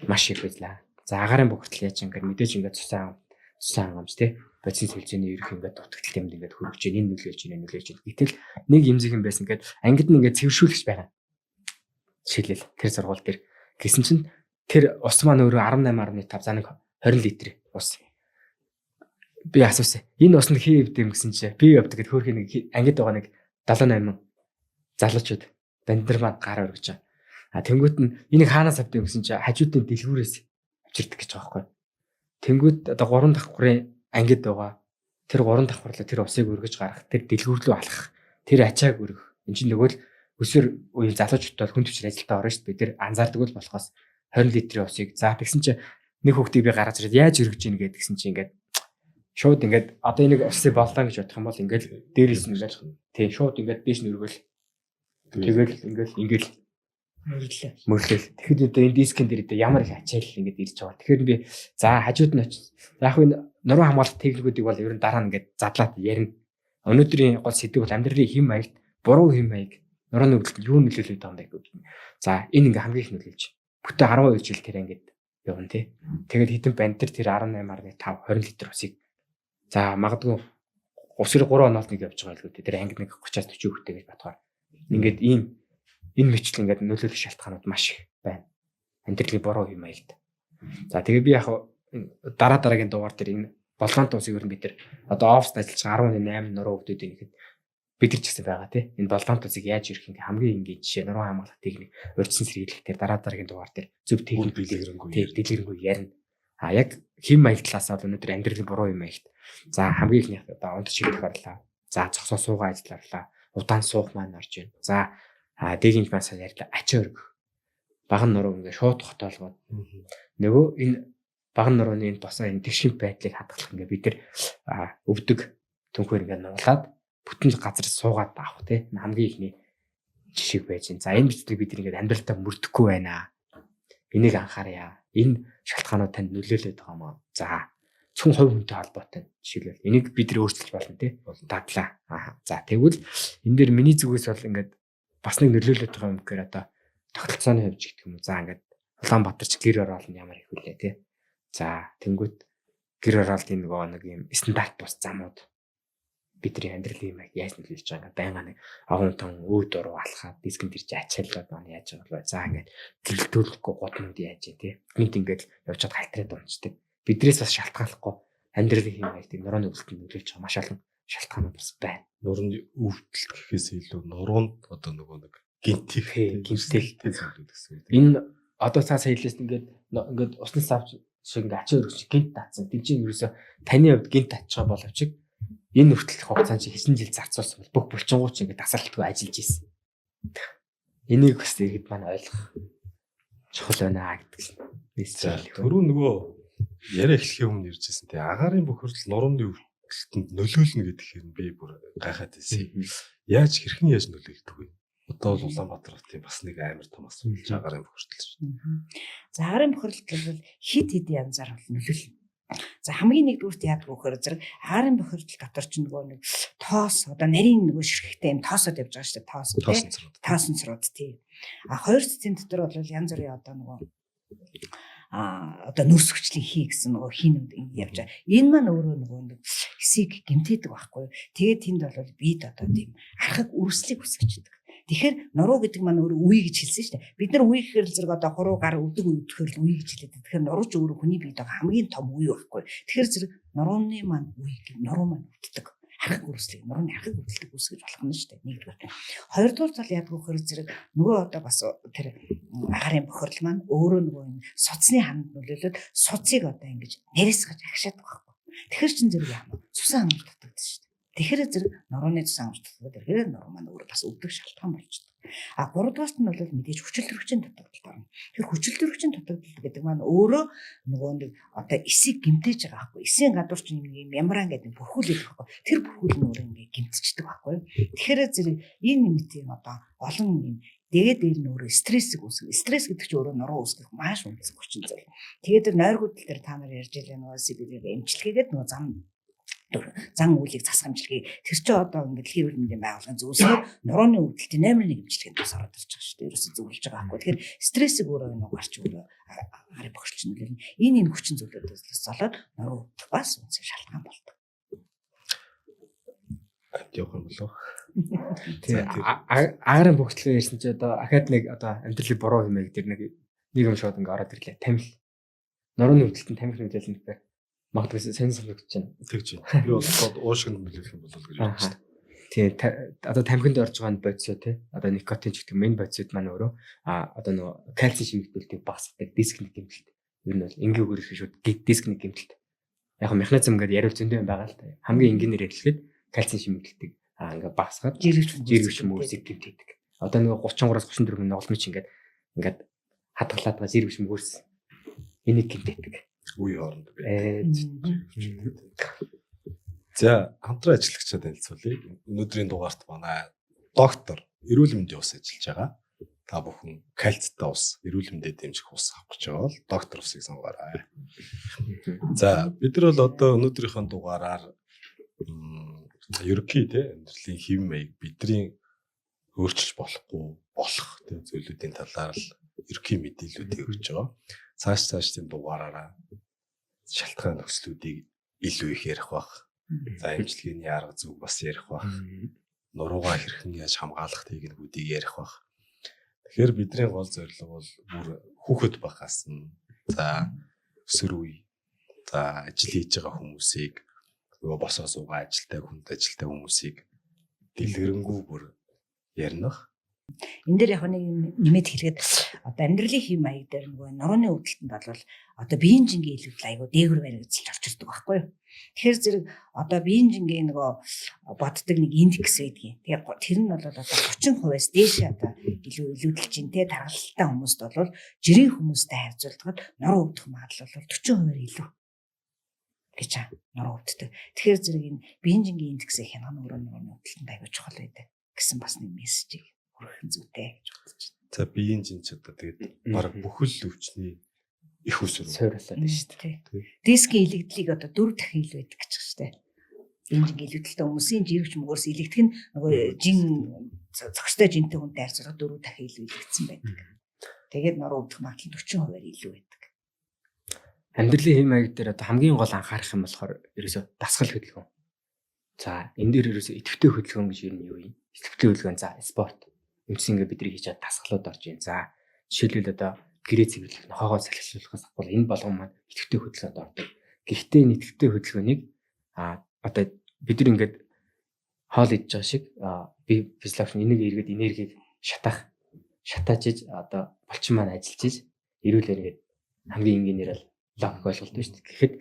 маш их байлаа. За агаарын бохирдол яаж ингээд мэдээж ингээд цусан хангамж тий бодис хэлжээний ерөх ингээд дутагдaltaй юмд ингээд хөргөж ийн энэ нөлөөлж ийн гэтэл нэг имзэг юм байсан ингээд ангид нь ингээд цэвэршүүлэгч байгаа. Жишээлбэл тэр сургууль дээр гэсэн чинь тэр ус маань өөрөө 18.5 за нэг 20 литр ус. Би асуусан. Энэ ус нь хий өвдөм гэсэн чи би явдаг гэд хөөрхий нэг ангид байгаа нэг 78 залуучууд бандер маань гараа өргөж байгаа. Тэнгүүт нь энийг хаанаас авдаг гэсэн чи хажуудын дэлгүүрээс авчирдаг гэж байгаа байхгүй. Тэнгүүт одоо 3 давхрын ангид байгаа. Тэр 3 давхрлаа тэр усыг өргөж гаргах, тэр дэлгүүр рүү алхах, тэр ачааг өргөх. Энд чинь нөгөө л өсвөр үеийн залуучууд бол хүн төвчөр ажилдаа орно шүү дээ. Бид тэр анзаардаг бол болохоос 20 литрийн усыг за тэгсэн чи нэг хүүхдийг би гаргаж ирээд яаж өргөж ийн гэдгсэн чи ингээд шууд ингээд одоо энийг усыг боллоо гэж бодох юм бол ингээд дээрээс нь ингээд тий шууд ингээд дээш нь өргөл тэгэл ингээд мөрлөл. Тэгэхэд одоо энэ дискэн дээр ямар их ачаал ингээд ирж байгаа. Тэгэхээр би за хажууд нь очиж яг хөө нуруу хамгаалах техникүүдийг бол ер нь дараа нь ингээд задлаад ярина. Өнөөдрийн гол сэдв бол амьдралын хэм маягт буруу хэм маяг нурууны өвдөлтөнд юу нөлөөлөд байгаа юм бэ гэдэг. За энэ ингээ хамгийн их нөлөөлж. Бүтэ 12 жил тэр ингээд явна тий. Тэгээд хэдэн бандэр тэр 18.5 20 литр усыг за магадгүй усэр 3 оноолт нэг явж байгаа л үү. Тэр ангид нэг 30-40 хүүхдээ гэж бодохоор ингээд ийм энэ мэтлэн ингээд нөлөөлөх шалтгаанууд маш их байна. Амьдралын буруу юм аялд. За тэгээ би яг дараагийн дугаар дээр энэ болгоон тусыг ер нь бид нар одоо оффист ажиллаж 18 нуруу хүмүүс ихэд бид нар ч гэсэн байгаа тий. Энэ болгоон тусыг яаж ирэх юм хамгийн энгийн жишээ нуруу хамгаалах техник урьдчилан сэргийлэх дээр дараагийн дугаар дээр зөв техник дэлгэрэнгүй ярина. А яг хэм маяг талаас нь өнөөдөр амьдралын буруу юм аялд. За хамгийн ихний одоо унт шиг тохиоллоо. За цогцоо суугаа ажилларлаа. Удаан суух маань орж байна. За дэгийн масаа ярьлаа. Ачаа өргөх. Баган нуруу ингээд шууд хотоолгоод нөгөө энэ баган нурууны энэ босоо энэ тэгшин байдлыг хадгалах ингээд бид нар өвдөг түнхээр ингээд нуулаад бүтэн газар суугаад авах тийм хамгийн ихний жишээ байж байна. За энэ бичлэг бид ингээд амьдралтаа мөрдөхгүй байна. Энийг анхаарья. Энэ шалтгаанууд танд нөлөөлөд байгаа маа. За цөм хувь хүнтэй холбоотой жишээлбэл энийг бид нар өөрчилж болно тий. Дадлаа. За тэгвэл энэ дээр миний зүгээс бол ингээд бас нэг нөлөөлөд байгаа юм гэхээр одоо тогтолцооны хэмж гэх юм уу. За ингээд Улаанбаатарч гэр орол нь ямар их үлээ тий. За тэнгууд гэр оролт энэ нэг юм стандарт бус замууд бидний амьдралын юм яаж нөлөөлж байгаа байнга нэг агуун тон өөд уруу алхаад дискэнд ирж ачаалаад байна яаж байгаа вэ? За ингээд гэрэлтүүлэхгүй годнууд яаж тий. Гинт ингээд явж чад хальтраад унцдаг. Бидрээс бас шалтгааллахгүй амьдралын юм аялтыг нурууны өвдөлтөнд нөлөөлж байгаа маш олон шалтгаанууд бас байна. Нурууны өвдөлт гэхээс илүү нуруунд одоо нөгөө нэг гинтэлтэй зүйлүүд гэсэн үг. Энэ одоо цаасаа хэлээс ингээд усны савч шиг ингээд ачаа өргөж гинт таацсан. Тэг чинь ерөөсө таны хувьд гинт татчихаа боловч энэ хүртэл хугацаанд чи хэсэн жил зарцуулсан бол бүх булчингууд чи ингээд тасралтгүй ажиллаж ийсэн. Энийг бас иргэд маань ойлгох чухал байна гэдэг. Түрүү нөгөө яриа эхлэхийн өмнө иржсэн тий агаарын бохирдол нурууны өвдөлтөнд нөлөөлнө гэдэг юм би бүр гайхаад байсан. Яаж хэрхэн яаж нөлөөлдөг вэ? Одоо бол Улаанбаатар хотын бас нэг амар том асуудал агаарын бохирдол шүү. За агаарын бохирдол бол хид янзаар нөлөөлнө. За хамгийн нэгдүгürt яадаг вөхөр зэрэг агаарын бохирдол дотор ч нөгөө нэг тоос одоо нарийн нөгөө ширхэгтэй юм тоосод явж байгаа шүү дээ. Тоосонцрууд тий. Хоёр цэцэн дотор бол янз бүрийн одоо нөгөө одоо нөөсгчлэн хий гэсэн нөгөө хийнүүд явж байгаа. Энэ маань өөрөө нөгөө нэг хэсийг гэмтээдэг байхгүй. Тэгээд тэнд бол бид одоо тийм архаг үрслийг үсгэждэг. Тэгэхээр нуруу гэдэг маань өөрөө үе гэж хэлсэн шүү дээ. Бид нар үе гэхээр л зэрэг одоо хуруу гар өвдөг үе гэхээр л үе гэж хэлээд. Тэгэхээр нуруу ч өөрөө хүний биед байгаа хамгийн том үе байхгүй. Тэгэхээр зэрэг нурууны маань үе гэх нуруу маань өвддөг. Архаг үрслийг нурууны архаг өвдөлтөг үсгэж болох нь шүү дээ. Нэгдүгээр. Хоёрдугаар тал яадаг вөхөр зэрэг нөгөө одоо бас тэр агаарын бохирдол маань өөрөө нөгөө энэ суцны ханд нөлөөлөд суцыг одоо ингэж нэрсгэж агшаад байгаа байхгүй. Тэгэхээр чин зэрэг яах вэ? Цусан хангаж татдаг шүү дээ. Тэгэхээр зэрэг нурууны цусан хангаж татдаг. Тэгэхээр нуруу маань өөрөө бас өвдөх шалтгаан болчихдог. Гуравдугаарт нь бол мэдээж хүчил төрөгчийн дутагдaltaа орно. Тэгэхээр хүчил төрөгчийн дутагдал гэдэг маань өөрөө нөгөө нэг одоо эсийг гэмтээж байгаа байхгүй. Эсийн гадуур чинь нэг мембран гэдэг бүрхүүл идэх байхгүй. Тэр бүрхүүл нь өөрөө ингэ гэмтчихдэг байхгүй. Тэгэхээр зэрэг энэ нэмтийн одоо олон юм тэгээд дээр нь өөрөө стрессийг үүсгэх. Стресс гэдэг чинь өөрөө нуруу үүсгэх маш үнэтэй хүчин зүйл. Тэгээд тэр нойргууд дээр та нар ярьж илээ нөгөө CBD-г эмчилгээгээд нөгөө зан үйлийг засамжлахыг тэр чинь одоо ингээд хэр хэмжээний байгууллагын зөвсөөр нурууны өвдөлтийн номер 1 эмчилгээнд бас ороод ирж байгаа шүү дээ. Ерөөсөө зөвлөж байгаа байхгүй. Тэгэхээр стрессийг өөрөө нөгөө гарч өөрөө агаарын бохирдолч нь нөлөөлнө. Энэ хүчин зүйлүүдээс болоод нуруу өвдөх бас үнэхээр шалтгаан болдог. Явах юм болов. Тэгээ агаарын бохирдлоо ярьсан чи одоо ахаад нэг одоо амьдралын буруу юм гэдэг нэг юм шууд ингээ ороод ирлээ. Тамхи. Нурууны өвдөлтөнд тамхи нөлөөлнө гэдэг. Магадгүй сайн санагдаж байна. Тэгж байна. Би бол уушиг нөлөөлөх юм болов гэж бодож байна. Тийм одоо тамхинд орж байгаа нь бодисоо тий. Одоо никотин ч гэдэг мэн бодисод маань өөрөө одоо нөгөө кальци шимэгдүүлэлтийг багасгадаг дискний гэмтэлт. Ер нь бол энгийгээр их шүүд дискний гэмтэлт. Яг механизм гэдэг яриул зөндөө байгаа л та. Хамгийн энгийнээр хэлэхэд кальци шимэгдэлтийг ингээ багасгаад жиргэж мөрсийг гэмтээдэг. Одоо нөгөө 33-аас 34 минут олмич ингээд хадгалаад байгаа жиргэж мөрс энийг гэмтээдэг. Үе хооронд. За хамтран ажиллагчид танилцуулъя. Өнөөдрийн дугаарт манай доктор эрүүл мэндийн ус ажиллаж байгаа. Та бүхэн кальцтай ус, эрүүл мэндэд дэмжих ус авах гэж байгаа бол доктор усыг сонгоорой. За бид нар бол одоо өнөөдрийнхөө дугаараар ерөнхий амьдралын хэв маяг бидний өөрчилж болох зүйлүүдийн талаар л ерөнхий мэдээллүүдийг өгч байгаа. Цааш тийм дугаараараа шалтгаан нөхцлүүдийг илүү их ярих бах. За эмчилгээний арга зүг бас ярих бах. Нуруугаа хэрхэн яаж хамгаалах техникүүдийг ярих бах. Тэгэхээр бидний гол зорилго бол бүр хүүхэд багаас нь за өсвөр үе за ажил хийж байгаа хүмүүсийг нөгөө босоо суугаа ажилтай хүмүүсийг дэлгэрэнгүй бүр ярих. Энд дээр яг нэг нэмээд хэлгээд одоо амьдралын хэм маяг дээр нөгөө нурууны өвдөлтөнд бол одоо биеийн жингийн илүүдэл айгуу дээгүр баригдсалж орж ирдэг байхгүй юу. Тэгэхээр зэрэг одоо биеийн жингийн нөгөө боддог нэг индекс байдгийг. Тэгээ тэр нь бол одоо 30%-аас дээш одоо илүүдэлж ин тэ тархалтай хүмүүст бол жирийн хүмүүстэй харьцуулахад нуруу өвдөх магадлал бол 40% илүү гэж нуруу өвддөг. Тэгэхээр зэрэг энэ биеийн жингийн индексийг хянах нурууны өвдөлтөнд айгуу чухал байдаг гэсэн бас нэг мессежийг хүргэх зүйтэй гэж бодож байна. За биеийн жинч одоо тэгээд баг бүхэл өвчний их усүр суйрлаад байна шүү дээ. Дискийн илэгдлийг одоо 4 дахин илүү байдаг гэж байна шүү дээ. Биеийн жингийн илэгдэлтэй хүмүүсийн жирэгч мөгөөс илэгдэх нь нөгөө жин зохистой жинтэй хүнтэй харьцуулахад 4 дахин илүү илэгдсэн байдаг. Тэгээд нуруу өвдөх магадлал 40% илүү байдаг. Амьдралын хэм маяг дээр одоо хамгийн гол анхаарах юм болохоор ерөөсөө дасгал хөдөлгөөн. За энэ дээр ерөөсөө идэвхтэй хөдөлгөөн гэж юу юм? Идэвхтэй хөдөлгөөн за спорт. Үндсэн ингээ бидний хийж чад дасгалууд орж ийн. За жишээлбэл одоо гэрээ цэвэрлэх, хоогоо салхилуулахаас ахвал энэ болгон маань идэвхтэй хөдөлгөөнд ордог. Гэхдээ идэвхтэй хөдөлгөөнийг одоо бид нар ингээд хоол идж байгаа шиг би физиологч энийг эргээд энергийг шатаажиж одоо булчин маань ажиллаж иж эрүүл эргээд хамгийн энгийнээр л логик ойлголт байна шүү дээ. Гэхэд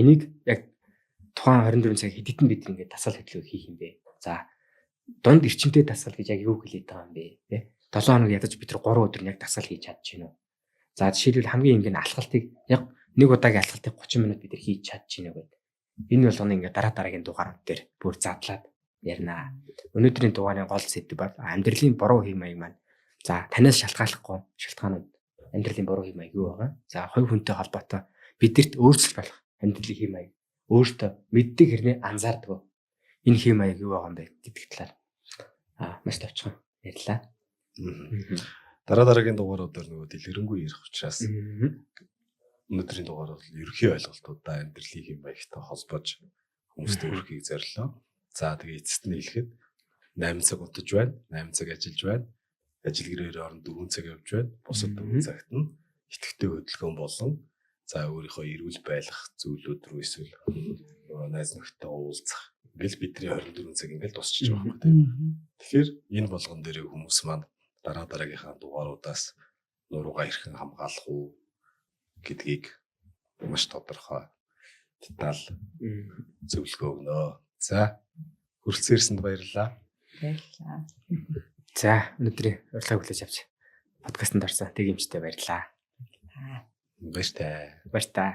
энийг яг тухайн 24 цаг хэдийдэн бид ингээд дасгал хөдөлгөөн хийх юм бэ. За дунд эрчимтэй дасгал гэж яг юу хэлээд байгаа юм бэ? Тэ 7 хоног ядаж бид нар 3 өдөр яг дасгал хийж чадчихна уу? За жишээлбэл хамгийн энгийн алхалтыг яг нэг удаагийн алхалтыг 30 минут бид нар хийж чадчихна гэдэг. Энэ болгоно ингээд дараагийн дугаарууд дээр бүр задлаад ярина. Өнөөдрийн дугаарын гол сэдв бол амьдралын буруу хэм маяг маань. За танаас шалтгааллахгүй шалтгаанууд амьдралын буруу хэм маяг юу байгаа? За хувь хүнтэй холбоотой бидэрт өөрчлөлт болох амьдралын хэм маяг өөртөө мэддэг хэрнээ анзаардаг. Энэ хэм маяг юу байгаа юм бэ гэдэг талаар маш товчхон ярьлаа. Дараагийн дугааруудаар нөгөө дэлгэрэнгүй ярих учраас өнөөдрийн дугаар бол ерөнхий ойлголтуудаа амьдралын хэм маягтай холбож хүмүүст өргөхийг зорилоо. За тэгээ эцэст нь хэлэхэд 8 цаг унтаж байна, 8 цаг ажиллаж байна. Ажил гэрээр орон 4 цаг явж байна. Бусад 4 цагт нь идэвхтэй хөдөлгөөн болон за өөрийнхөө эрүүл байх зүйлүүд рүү эсвэл найз нөхдөд уулзах. Ингээл бидний 24 цаг ингээл дуусчих жоох юм тийм. Тэгэхээр энэ болгон дээр хүмүүс маань дараагийнхаа дугааруудаас нуруугаа хэрхэн хамгаалах уу гэдгийг маш тодорхой деталь зөвлөгөө өгнө. За хүрэлцээрсэнд баярлалаа. Баярлалаа. За өнөөдрийн урилгыг хүлээж авч подкастт орсон тэг юмчтэй баярлалаа. Баяртай. Баяртай.